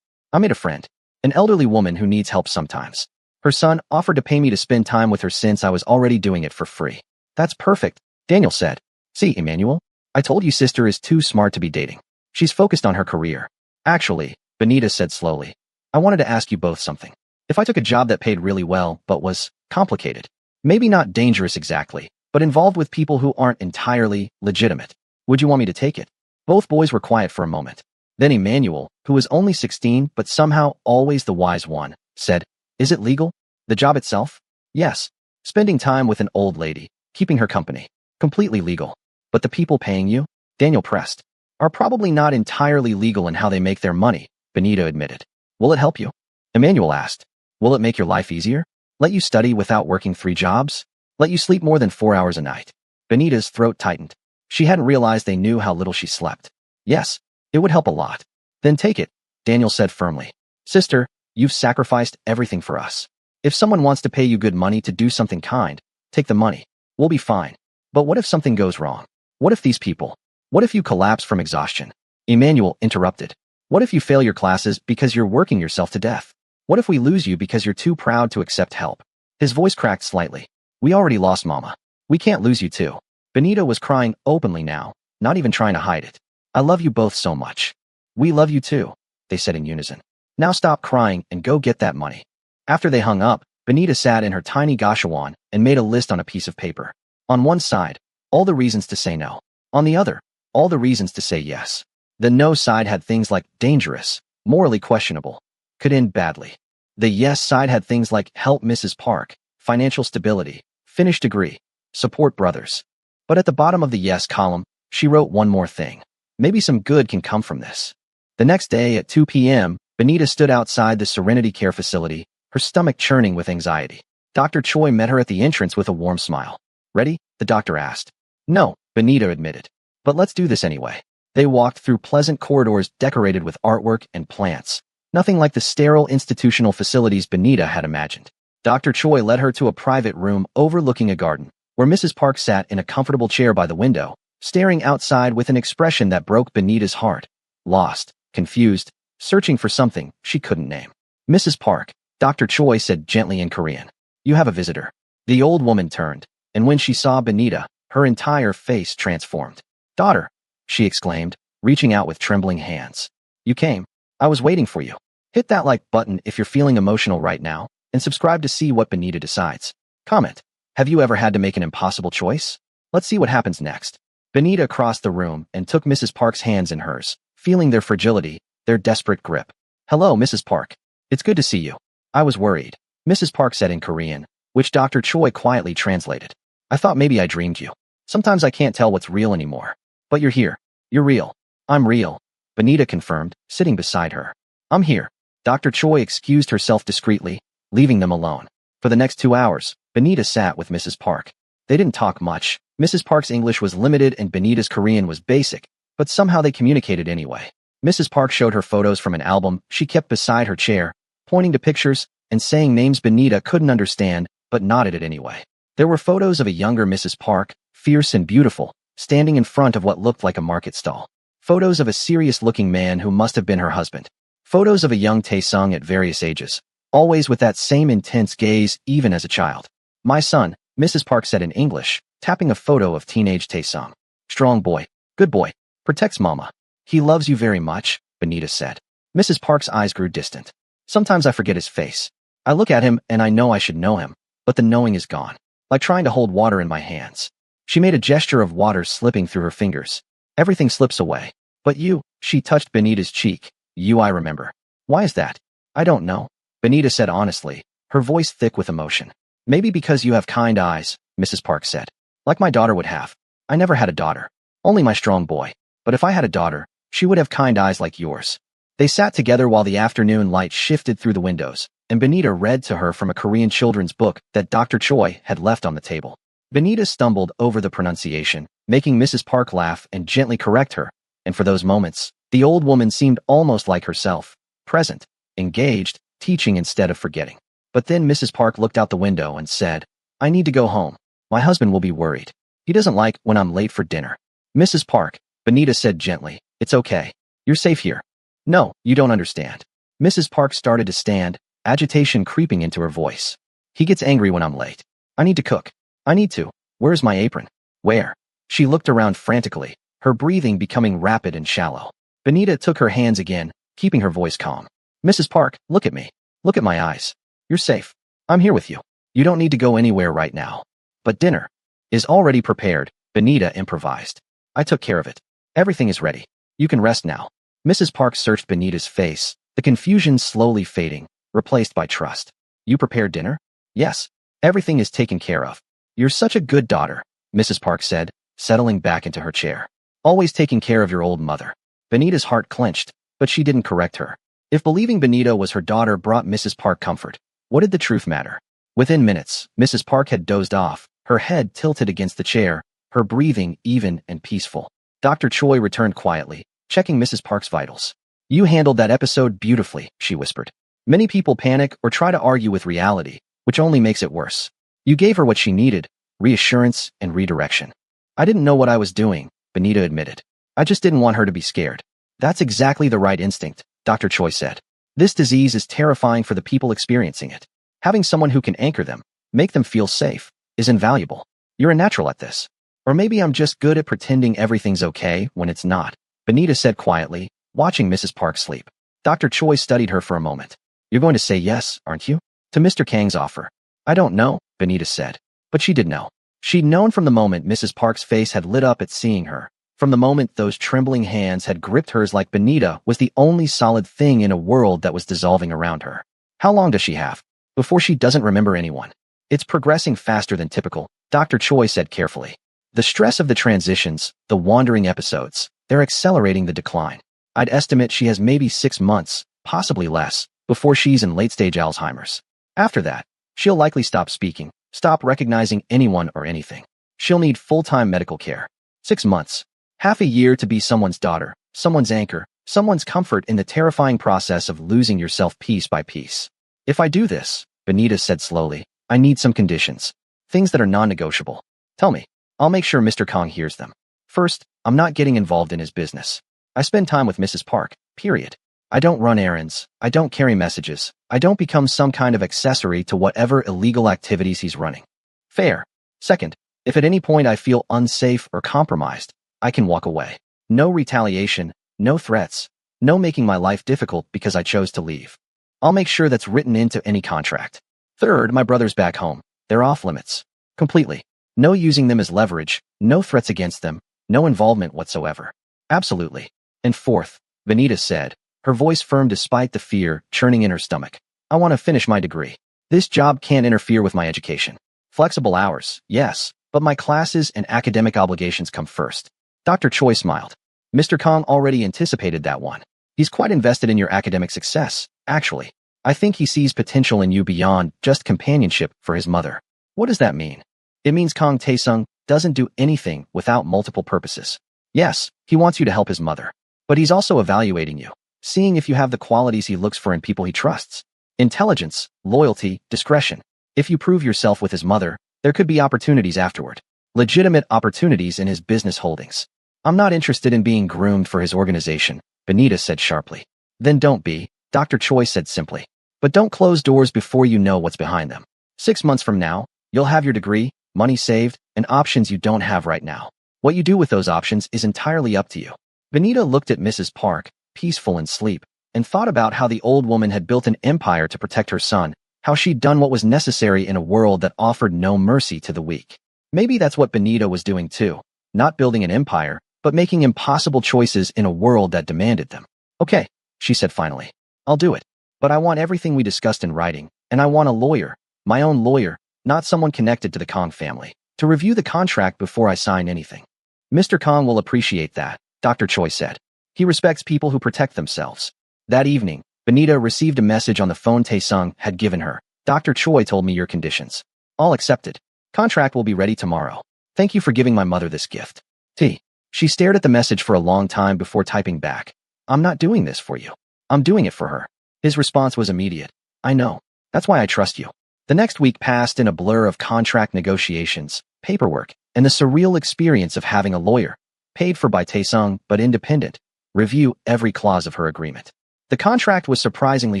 I made a friend. An elderly woman who needs help sometimes. Her son offered to pay me to spend time with her since I was already doing it for free. That's perfect, Daniel said. See, Emmanuel? I told you sister is too smart to be dating. She's focused on her career. Actually, Benita said slowly, I wanted to ask you both something. If I took a job that paid really well but was complicated, maybe not dangerous exactly, but involved with people who aren't entirely legitimate, would you want me to take it? Both boys were quiet for a moment. Then Emmanuel, who was only 16 but somehow always the wise one, said, Is it legal? The job itself? Yes. Spending time with an old lady, keeping her company. Completely legal. But the people paying you, Daniel pressed, are probably not entirely legal in how they make their money, Benita admitted. Will it help you? Emmanuel asked. Will it make your life easier? Let you study without working 3 jobs? Let you sleep more than 4 hours a night? Benita's throat tightened. She hadn't realized they knew how little she slept. Yes, it would help a lot. Then take it, Daniel said firmly. Sister, you've sacrificed everything for us. If someone wants to pay you good money to do something kind, take the money. We'll be fine. But what if something goes wrong? What if these people? What if you collapse from exhaustion? Emmanuel interrupted. What if you fail your classes because you're working yourself to death? What if we lose you because you're too proud to accept help? His voice cracked slightly. We already lost Mama. We can't lose you too. Benita was crying openly now, not even trying to hide it. I love you both so much. We love you too, they said in unison. Now stop crying and go get that money. After they hung up, Benita sat in her tiny gashawan and made a list on a piece of paper. On one side, all the reasons to say no. On the other, all the reasons to say yes. The no side had things like dangerous, morally questionable, could end badly. The yes side had things like help Mrs. Park, financial stability, finish degree, support brothers. But at the bottom of the yes column, she wrote one more thing. Maybe some good can come from this. The next day at 2 p.m., Benita stood outside the Serenity Care Facility, her stomach churning with anxiety. Dr. Choi met her at the entrance with a warm smile. Ready? The doctor asked. No, Benita admitted. But let's do this anyway. They walked through pleasant corridors decorated with artwork and plants. Nothing like the sterile institutional facilities Benita had imagined. Dr. Choi led her to a private room overlooking a garden, where Mrs. Park sat in a comfortable chair by the window, staring outside with an expression that broke Benita's heart. Lost, confused, searching for something she couldn't name. Mrs. Park, Dr. Choi said gently in Korean. You have a visitor. The old woman turned, and when she saw Benita, her entire face transformed. Daughter, she exclaimed, reaching out with trembling hands. You came. I was waiting for you. Hit that like button if you're feeling emotional right now, and subscribe to see what Benita decides. Comment. Have you ever had to make an impossible choice? Let's see what happens next. Benita crossed the room and took Mrs. Park's hands in hers, feeling their fragility, their desperate grip. Hello, Mrs. Park. It's good to see you. I was worried, Mrs. Park said in Korean, which Dr. Choi quietly translated. I thought maybe I dreamed you. Sometimes I can't tell what's real anymore. But you're here. You're real. I'm real, Benita confirmed, sitting beside her. I'm here. Dr. Choi excused herself discreetly, leaving them alone. For the next 2 hours, Benita sat with Mrs. Park. They didn't talk much. Mrs. Park's English was limited and Benita's Korean was basic, but somehow they communicated anyway. Mrs. Park showed her photos from an album she kept beside her chair, pointing to pictures and saying names Benita couldn't understand, but nodded it anyway. There were photos of a younger Mrs. Park, fierce and beautiful, standing in front of what looked like a market stall. Photos of a serious-looking man who must have been her husband. Photos of a young Taesung at various ages, always with that same intense gaze even as a child. My son, Mrs. Park said in English, tapping a photo of teenage Taesung. Strong boy, good boy, protects mama. He loves you very much, Benita said. Mrs. Park's eyes grew distant. Sometimes I forget his face. I look at him and I know I should know him, but the knowing is gone. Like trying to hold water in my hands. She made a gesture of water slipping through her fingers. Everything slips away. But you, she touched Benita's cheek. You I remember. Why is that? I don't know, Benita said honestly, her voice thick with emotion. Maybe because you have kind eyes, Mrs. Park said. Like my daughter would have. I never had a daughter. Only my strong boy. But if I had a daughter, she would have kind eyes like yours. They sat together while the afternoon light shifted through the windows, and Benita read to her from a Korean children's book that Dr. Choi had left on the table. Benita stumbled over the pronunciation, making Mrs. Park laugh and gently correct her, and for those moments, the old woman seemed almost like herself, present, engaged, teaching instead of forgetting. But then Mrs. Park looked out the window and said, I need to go home. My husband will be worried. He doesn't like when I'm late for dinner. Mrs. Park, Benita said gently, it's okay. You're safe here. No, you don't understand. Mrs. Park started to stand, agitation creeping into her voice. He gets angry when I'm late. I need to cook. I need to. Where's my apron? Where? She looked around frantically, her breathing becoming rapid and shallow. Benita took her hands again, keeping her voice calm. Mrs. Park, look at me. Look at my eyes. You're safe. I'm here with you. You don't need to go anywhere right now. But dinner is already prepared, Benita improvised. I took care of it. Everything is ready. You can rest now. Mrs. Park searched Benita's face, the confusion slowly fading, replaced by trust. You prepared dinner? Yes. Everything is taken care of. You're such a good daughter, Mrs. Park said, settling back into her chair. Always taking care of your old mother. Benita's heart clenched, but she didn't correct her. If believing Benita was her daughter brought Mrs. Park comfort, what did the truth matter? Within minutes, Mrs. Park had dozed off, her head tilted against the chair, her breathing even and peaceful. Dr. Choi returned quietly, checking Mrs. Park's vitals. You handled that episode beautifully, she whispered. Many people panic or try to argue with reality, which only makes it worse. You gave her what she needed, reassurance and redirection. I didn't know what I was doing, Benita admitted. I just didn't want her to be scared. That's exactly the right instinct, Dr. Choi said. This disease is terrifying for the people experiencing it. Having someone who can anchor them, make them feel safe, is invaluable. You're a natural at this. Or maybe I'm just good at pretending everything's okay when it's not, Benita said quietly, watching Mrs. Park sleep. Dr. Choi studied her for a moment. You're going to say yes, aren't you? To Mr. Kang's offer. I don't know, Benita said. But she did know. She'd known from the moment Mrs. Park's face had lit up at seeing her. From the moment those trembling hands had gripped hers like Benita was the only solid thing in a world that was dissolving around her. How long does she have? Before she doesn't remember anyone. It's progressing faster than typical, Dr. Choi said carefully. The stress of the transitions, the wandering episodes, they're accelerating the decline. I'd estimate she has maybe 6 months, possibly less, before she's in late-stage Alzheimer's. After that, she'll likely stop speaking, stop recognizing anyone or anything. She'll need full-time medical care. 6 months. Half a year to be someone's daughter, someone's anchor, someone's comfort in the terrifying process of losing yourself piece by piece. If I do this, Benita said slowly, I need some conditions. Things that are non-negotiable. Tell me. I'll make sure Mr. Kang hears them. First, I'm not getting involved in his business. I spend time with Mrs. Park, period. I don't run errands. I don't carry messages. I don't become some kind of accessory to whatever illegal activities he's running. Fair. Second, if at any point I feel unsafe or compromised, I can walk away. No retaliation, no threats, no making my life difficult because I chose to leave. I'll make sure that's written into any contract. Third, my brother's back home. They're off limits. Completely. No using them as leverage, no threats against them, No involvement whatsoever. Absolutely. And fourth, Benita said, her voice firm despite the fear churning in her stomach. I want to finish my degree. This job can't interfere with my education. Flexible hours, yes, but my classes and academic obligations come first. Dr. Choi smiled. Mr. Kong already anticipated that one. He's quite invested in your academic success, actually. I think he sees potential in you beyond just companionship for his mother. What does that mean? It means Kong Taesung doesn't do anything without multiple purposes. Yes, he wants you to help his mother. But he's also evaluating you, seeing if you have the qualities he looks for in people he trusts. Intelligence, loyalty, discretion. If you prove yourself with his mother, there could be opportunities afterward. Legitimate opportunities in his business holdings. I'm not interested in being groomed for his organization, Benita said sharply. Then don't be, Dr. Choi said simply. But don't close doors before you know what's behind them. 6 months from now, you'll have your degree, money saved, and options you don't have right now. What you do with those options is entirely up to you. Benita looked at Mrs. Park, peaceful in sleep, and thought about how the old woman had built an empire to protect her son, how she'd done what was necessary in a world that offered no mercy to the weak. Maybe that's what Benita was doing too, not building an empire, but making impossible choices in a world that demanded them. Okay, she said finally. I'll do it. But I want everything we discussed in writing, and I want a lawyer, my own lawyer, not someone connected to the Kong family, to review the contract before I sign anything. Mr. Kong will appreciate that, Dr. Choi said. He respects people who protect themselves. That evening, Benita received a message on the phone Taesung had given her. Dr. Choi told me your conditions. All accepted. Contract will be ready tomorrow. Thank you for giving my mother this gift. T. She stared at the message for a long time before typing back. I'm not doing this for you. I'm doing it for her. His response was immediate. I know. That's why I trust you. The next week passed in a blur of contract negotiations, paperwork, and the surreal experience of having a lawyer, paid for by Taesung but independent, review every clause of her agreement. The contract was surprisingly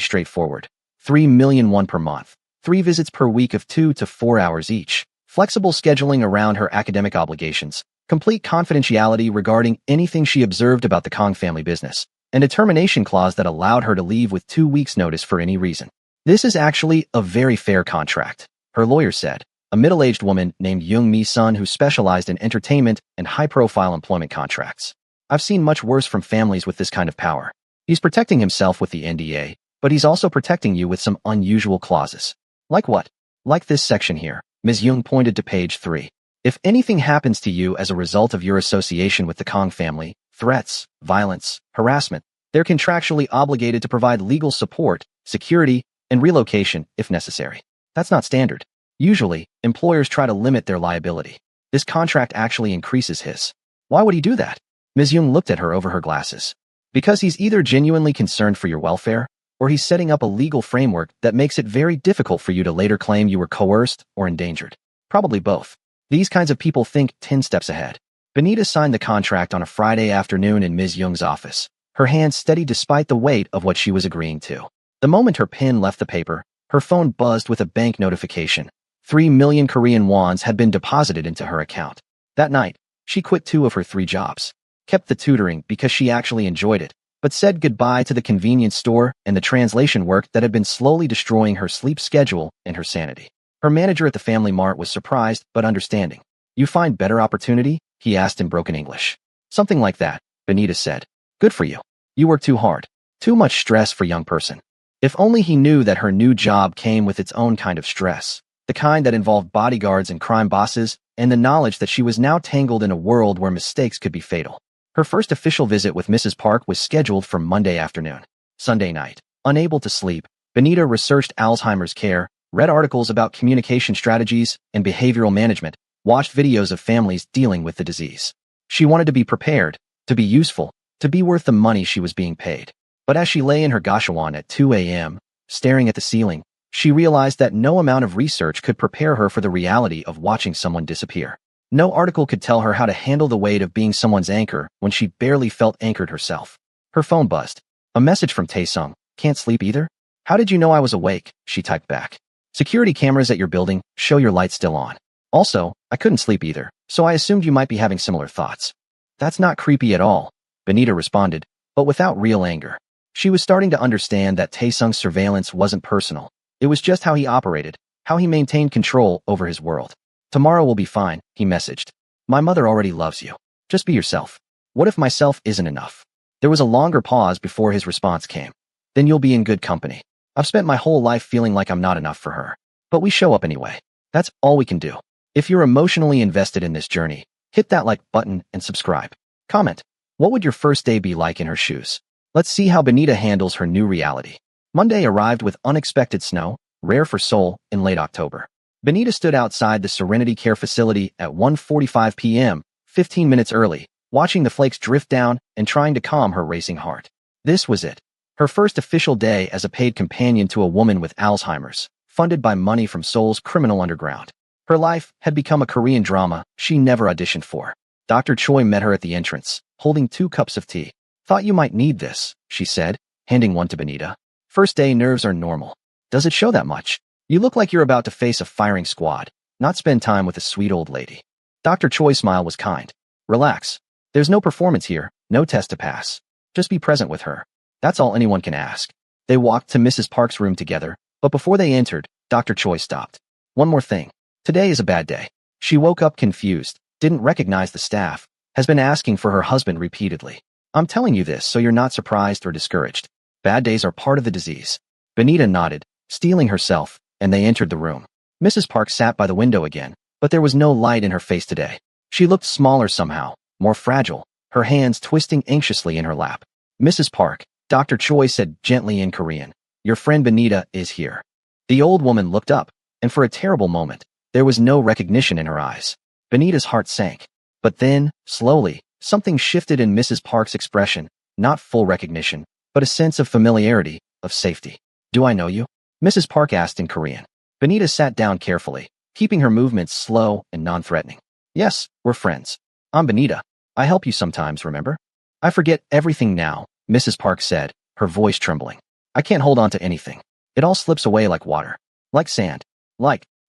straightforward. 3 million won per month, 3 visits per week of 2 to 4 hours each, flexible scheduling around her academic obligations, complete confidentiality regarding anything she observed about the Kong family business, and a termination clause that allowed her to leave with 2 weeks' notice for any reason. This is actually a very fair contract, her lawyer said, a middle-aged woman named Young Mi-sun who specialized in entertainment and high-profile employment contracts. I've seen much worse from families with this kind of power. He's protecting himself with the NDA, but he's also protecting you with some unusual clauses. Like what? Like this section here. Ms. Young pointed to page 3. If anything happens to you as a result of your association with the Kong family, threats, violence, harassment, they're contractually obligated to provide legal support, security, and relocation if necessary. That's not standard. Usually, employers try to limit their liability. This contract actually increases his. Why would he do that? Ms. Young looked at her over her glasses. Because he's either genuinely concerned for your welfare, or he's setting up a legal framework that makes it very difficult for you to later claim you were coerced or endangered. Probably both. These kinds of people think 10 steps ahead. Benita signed the contract on a Friday afternoon in Ms. Young's office, her hand steady despite the weight of what she was agreeing to. The moment her pen left the paper, her phone buzzed with a bank notification. 3 million Korean wons had been deposited into her account. That night, she quit 2 of her 3 jobs, kept the tutoring because she actually enjoyed it, but said goodbye to the convenience store and the translation work that had been slowly destroying her sleep schedule and her sanity. Her manager at the Family Mart was surprised but understanding. You find better opportunity? He asked in broken English. Something like that, Benita said. Good for you. You work too hard. Too much stress for a young person. If only he knew that her new job came with its own kind of stress, the kind that involved bodyguards and crime bosses, and the knowledge that she was now tangled in a world where mistakes could be fatal. Her first official visit with Mrs. Park was scheduled for Monday afternoon. Sunday night, unable to sleep, Benita researched Alzheimer's care, read articles about communication strategies and behavioral management, watched videos of families dealing with the disease. She wanted to be prepared, to be useful, to be worth the money she was being paid. But as she lay in her gashawan at 2 a.m., staring at the ceiling, she realized that no amount of research could prepare her for the reality of watching someone disappear. No article could tell her how to handle the weight of being someone's anchor when she barely felt anchored herself. Her phone buzzed. A message from Taesung. Can't sleep either? How did you know I was awake? She typed back. Security cameras at your building show your light still on. Also, I couldn't sleep either, so I assumed you might be having similar thoughts. That's not creepy at all, Benita responded, but without real anger. She was starting to understand that Taesung's surveillance wasn't personal. It was just how he operated, how he maintained control over his world. Tomorrow will be fine, he messaged. My mother already loves you. Just be yourself. What if myself isn't enough? There was a longer pause before his response came. Then you'll be in good company. I've spent my whole life feeling like I'm not enough for her. But we show up anyway. That's all we can do. If you're emotionally invested in this journey, hit that like button and subscribe. Comment. What would your first day be like in her shoes? Let's see how Benita handles her new reality. Monday arrived with unexpected snow, rare for Seoul, in late October. Benita stood outside the Serenity Care facility at 1:45 p.m., 15 minutes early, watching the flakes drift down and trying to calm her racing heart. This was it. Her first official day as a paid companion to a woman with Alzheimer's, funded by money from Seoul's criminal underground. Her life had become a Korean drama she never auditioned for. Dr. Choi met her at the entrance, holding 2 cups of tea. Thought you might need this, she said, handing one to Benita. First day nerves are normal. Does it show that much? You look like you're about to face a firing squad, not spend time with a sweet old lady. Dr. Choi's smile was kind. Relax. There's no performance here, no test to pass. Just be present with her. That's all anyone can ask. They walked to Mrs. Park's room together, but before they entered, Dr. Choi stopped. One more thing. Today is a bad day. She woke up confused, didn't recognize the staff, has been asking for her husband repeatedly. I'm telling you this so you're not surprised or discouraged. Bad days are part of the disease. Benita nodded, steeling herself, and they entered the room. Mrs. Park sat by the window again, but there was no light in her face today. She looked smaller somehow, more fragile, her hands twisting anxiously in her lap. Mrs. Park, Dr. Choi said gently in Korean, your friend Benita is here. The old woman looked up, and for a terrible moment, there was no recognition in her eyes. Benita's heart sank. But then, slowly, something shifted in Mrs. Park's expression, not full recognition, but a sense of familiarity, of safety. Do I know you? Mrs. Park asked in Korean. Benita sat down carefully, keeping her movements slow and non-threatening. Yes, we're friends. I'm Benita. I help you sometimes, remember? I forget everything now, Mrs. Park said, her voice trembling. I can't hold on to anything. It all slips away like water. Like sand.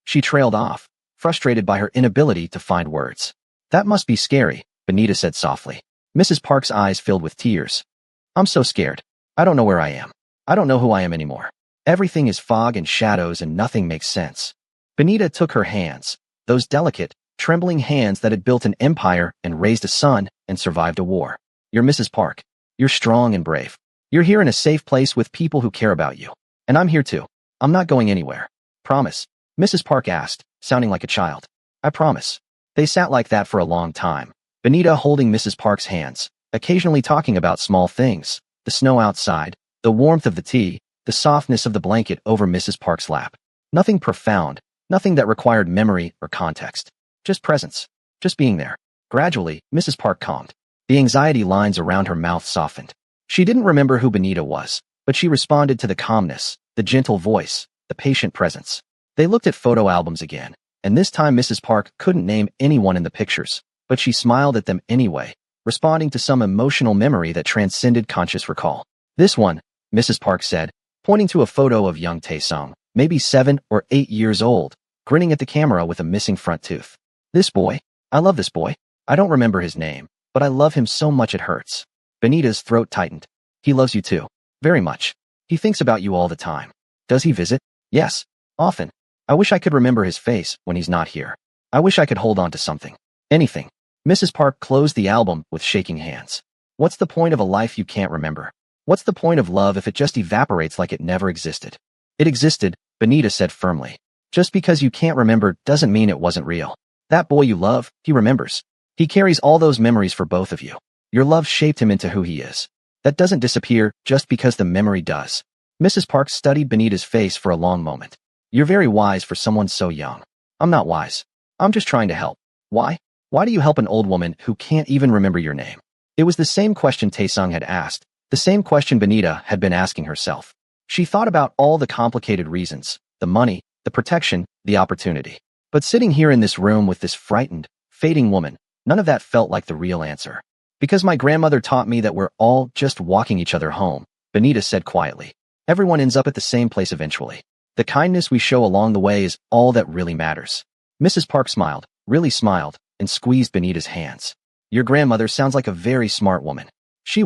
She trailed off, frustrated by her inability to find words. That must be scary, Benita said softly. Mrs. Park's eyes filled with tears. I'm so scared. I don't know where I am. I don't know who I am anymore. Everything is fog and shadows and nothing makes sense. Benita took her hands, those delicate, trembling hands that had built an empire and raised a son and survived a war. You're Mrs. Park. You're strong and brave. You're here in a safe place with people who care about you. And I'm here too. I'm not going anywhere. Promise? Mrs. Park asked, sounding like a child. I promise. They sat like that for a long time, Benita holding Mrs. Park's hands, occasionally talking about small things, the snow outside, the warmth of the tea, the softness of the blanket over Mrs. Park's lap. Nothing profound, nothing that required memory or context. Just presence. Just being there. Gradually, Mrs. Park calmed. The anxiety lines around her mouth softened. She didn't remember who Benita was, but she responded to the calmness, the gentle voice, the patient presence. They looked at photo albums again, and this time Mrs. Park couldn't name anyone in the pictures, but she smiled at them anyway, responding to some emotional memory that transcended conscious recall. This one, Mrs. Park said, pointing to a photo of young Tae-sung, maybe 7 or 8 years old, grinning at the camera with a missing front tooth. This boy? I love this boy. I don't remember his name, but I love him so much it hurts. Benita's throat tightened. He loves you too. Very much. He thinks about you all the time. Does he visit? Yes. Often. I wish I could remember his face when he's not here. I wish I could hold on to something. Anything. Mrs. Park closed the album with shaking hands. What's the point of a life you can't remember? What's the point of love if it just evaporates like it never existed? It existed, Benita said firmly. Just because you can't remember doesn't mean it wasn't real. That boy you love, he remembers. He carries all those memories for both of you. Your love shaped him into who he is. That doesn't disappear just because the memory does. Mrs. Park studied Benita's face for a long moment. You're very wise for someone so young. I'm not wise. I'm just trying to help. Why? Why do you help an old woman who can't even remember your name? It was the same question Tae-sung had asked, the same question Benita had been asking herself. She thought about all the complicated reasons, the money, the protection, the opportunity. But sitting here in this room with this frightened, fading woman, none of that felt like the real answer. Because my grandmother taught me that we're all just walking each other home, Benita said quietly. Everyone ends up at the same place eventually. The kindness we show along the way is all that really matters. Mrs. Park smiled, really smiled, and squeezed Benita's hands. Your grandmother sounds like a very smart woman. She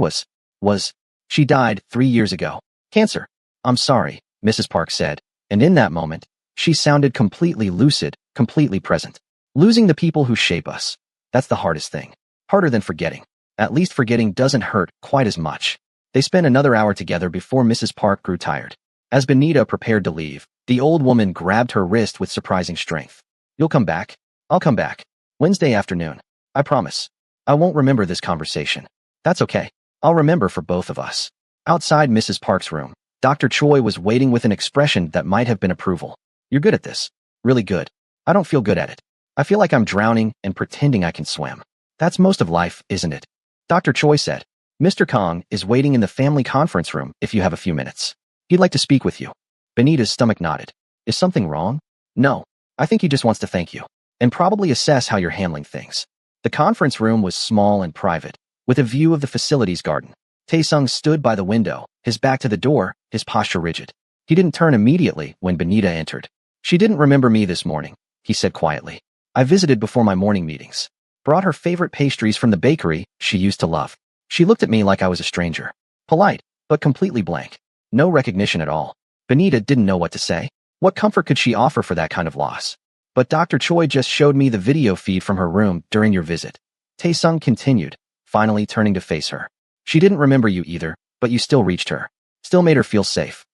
she died 3 years ago. Cancer. I'm sorry, Mrs. Park said, and in that moment, she sounded completely lucid, completely present. Losing the people who shape us. That's the hardest thing. Harder than forgetting. At least forgetting doesn't hurt quite as much. They spent another hour together before Mrs. Park grew tired. As Benita prepared to leave, the old woman grabbed her wrist with surprising strength. You'll come back? I'll come back. Wednesday afternoon. I promise. I won't remember this conversation. That's okay. I'll remember for both of us. Outside Mrs. Park's room, Dr. Choi was waiting with an expression that might have been approval. You're good at this. Really good. I don't feel good at it. I feel like I'm drowning and pretending I can swim. That's most of life, isn't it? Dr. Choi said. Mr. Kong is waiting in the family conference room if you have a few minutes. He'd like to speak with you. Benita's stomach nodded. Is something wrong? No. I think he just wants to thank you. And probably assess how you're handling things. The conference room was small and private, with a view of the facility's garden. Taesung stood by the window, his back to the door, his posture rigid. He didn't turn immediately when Benita entered. She didn't remember me this morning, he said quietly. I visited before my morning meetings. Brought her favorite pastries from the bakery she used to love. She looked at me like I was a stranger. Polite, but completely blank. No recognition at all. Benita didn't know what to say. What comfort could she offer for that kind of loss? But Dr. Choi just showed me the video feed from her room during your visit. Taesung continued, finally turning to face her. She didn't remember you either, but you still reached her. Still made her feel safe.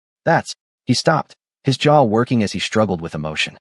He stopped, his jaw working as he struggled with emotion.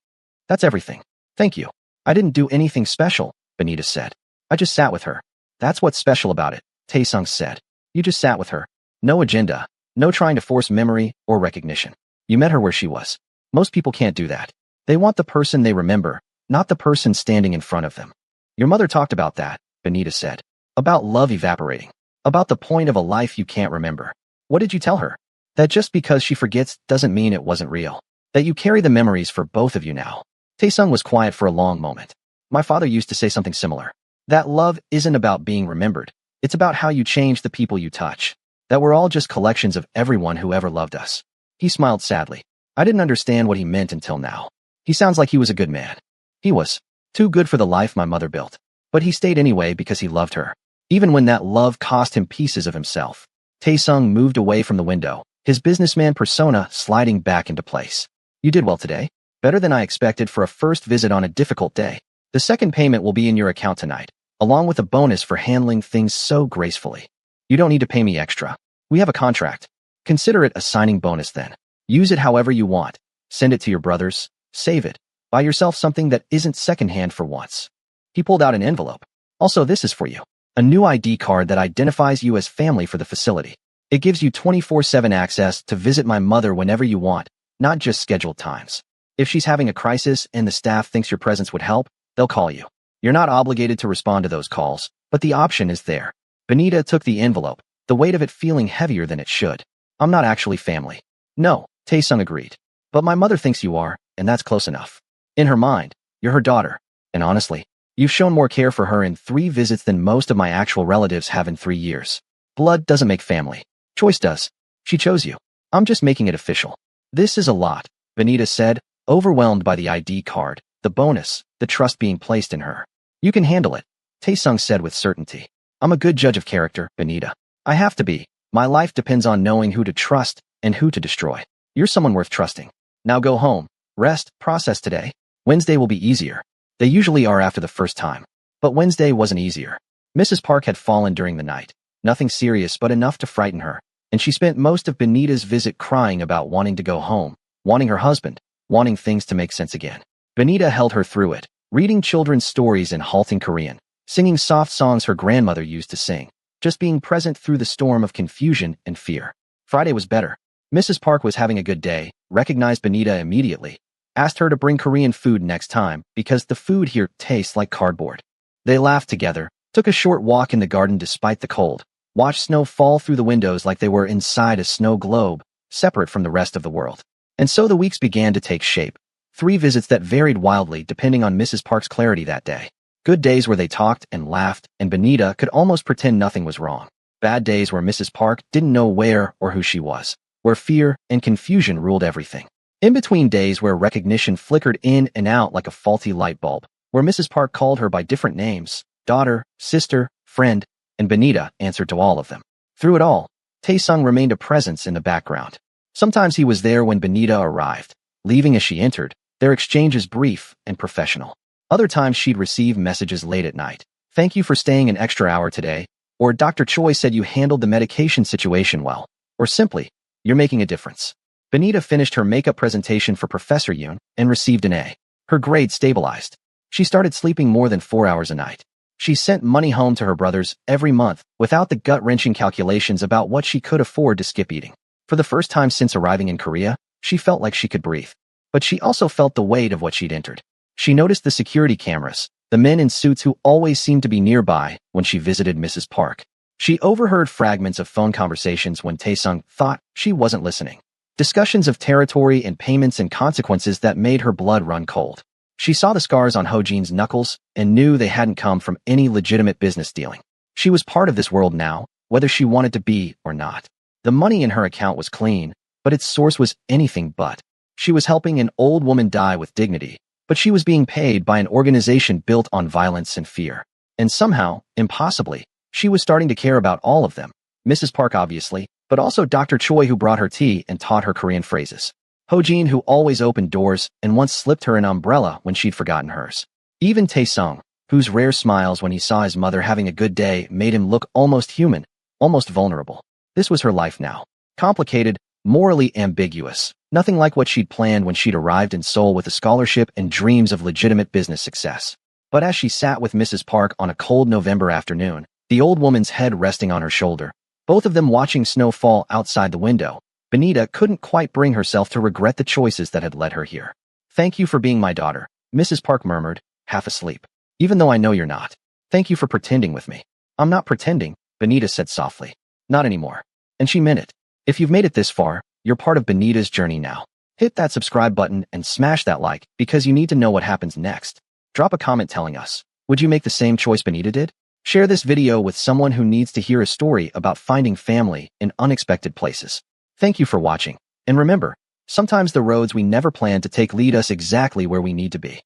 That's everything. Thank you. I didn't do anything special, Benita said. I just sat with her. That's what's special about it, Taesung said. You just sat with her. No agenda. No trying to force memory or recognition. You met her where she was. Most people can't do that. They want the person they remember, not the person standing in front of them. Your mother talked about that, Benita said. About love evaporating. About the point of a life you can't remember. What did you tell her? That just because she forgets doesn't mean it wasn't real. That you carry the memories for both of you now. Taesung was quiet for a long moment. My father used to say something similar. That love isn't about being remembered. It's about how you change the people you touch. That we're all just collections of everyone who ever loved us. He smiled sadly. I didn't understand what he meant until now. He sounds like he was a good man. He was. Too good for the life my mother built. But he stayed anyway because he loved her. Even when that love cost him pieces of himself. Taesung moved away from the window, his businessman persona sliding back into place. You did well today. Better than I expected for a first visit on a difficult day. The second payment will be in your account tonight, along with a bonus for handling things so gracefully. You don't need to pay me extra. We have a contract. Consider it a signing bonus then. Use it however you want. Send it to your brothers. Save it. Buy yourself something that isn't secondhand for once. He pulled out an envelope. Also, this is for you. A new ID card that identifies you as family for the facility. It gives you 24/7 access to visit my mother whenever you want, not just scheduled times. If she's having a crisis and the staff thinks your presence would help, they'll call you. You're not obligated to respond to those calls, but the option is there. Benita took the envelope, the weight of it feeling heavier than it should. I'm not actually family. No, Taesung agreed. But my mother thinks you are, and that's close enough. In her mind, you're her daughter. And honestly, you've shown more care for her in 3 visits than most of my actual relatives have in 3 years. Blood doesn't make family. Choice does. She chose you. I'm just making it official. This is a lot, Benita said, overwhelmed by the ID card, the bonus, the trust being placed in her. You can handle it, Taesung said with certainty. I'm a good judge of character, Benita. I have to be. My life depends on knowing who to trust and who to destroy. You're someone worth trusting. Now go home, rest, process today. Wednesday will be easier. They usually are after the first time. But Wednesday wasn't easier. Mrs. Park had fallen during the night. Nothing serious but enough to frighten her. And she spent most of Benita's visit crying about wanting to go home, wanting her husband, wanting things to make sense again. Benita held her through it, reading children's stories in halting Korean, singing soft songs her grandmother used to sing, just being present through the storm of confusion and fear. Friday was better. Mrs. Park was having a good day, recognized Benita immediately, asked her to bring Korean food next time because the food here tastes like cardboard. They laughed together, took a short walk in the garden despite the cold, watched snow fall through the windows like they were inside a snow globe, separate from the rest of the world. And so the weeks began to take shape. 3 visits that varied wildly depending on Mrs. Park's clarity that day. Good days where they talked and laughed, and Benita could almost pretend nothing was wrong. Bad days where Mrs. Park didn't know where or who she was, where fear and confusion ruled everything. In between days where recognition flickered in and out like a faulty light bulb, where Mrs. Park called her by different names, daughter, sister, friend, and Benita answered to all of them. Through it all, Taesung remained a presence in the background. Sometimes he was there when Benita arrived, leaving as she entered, their exchanges brief and professional. Other times she'd receive messages late at night, Thank you for staying an extra hour today. Or Dr. Choi said you handled the medication situation well. Or simply, you're making a difference. Benita finished her makeup presentation for Professor Yoon and received an A. Her grade stabilized. She started sleeping more than 4 hours a night. She sent money home to her brothers every month without the gut-wrenching calculations about what she could afford to skip eating. For the first time since arriving in Korea, she felt like she could breathe. But she also felt the weight of what she'd entered. She noticed the security cameras, the men in suits who always seemed to be nearby when she visited Mrs. Park. She overheard fragments of phone conversations when Taesung thought she wasn't listening. Discussions of territory and payments and consequences that made her blood run cold. She saw the scars on Ho-jin's knuckles and knew they hadn't come from any legitimate business dealing. She was part of this world now, whether she wanted to be or not. The money in her account was clean, but its source was anything but. She was helping an old woman die with dignity, but she was being paid by an organization built on violence and fear. And somehow, impossibly, she was starting to care about all of them. Mrs. Park obviously, but also Dr. Choi who brought her tea and taught her Korean phrases. Ho-jin who always opened doors and once slipped her an umbrella when she'd forgotten hers. Even Taesung, whose rare smiles when he saw his mother having a good day made him look almost human, almost vulnerable. This was her life now. Complicated, morally ambiguous, nothing like what she'd planned when she'd arrived in Seoul with a scholarship and dreams of legitimate business success. But as she sat with Mrs. Park on a cold November afternoon, the old woman's head resting on her shoulder, both of them watching snow fall outside the window, Benita couldn't quite bring herself to regret the choices that had led her here. Thank you for being my daughter, Mrs. Park murmured, half asleep. Even though I know you're not. Thank you for pretending with me. I'm not pretending, Benita said softly. Not anymore. And she meant it. If you've made it this far, you're part of Benita's journey now. Hit that subscribe button and smash that like because you need to know what happens next. Drop a comment telling us, would you make the same choice Benita did? Share this video with someone who needs to hear a story about finding family in unexpected places. Thank you for watching. And remember, sometimes the roads we never planned to take lead us exactly where we need to be.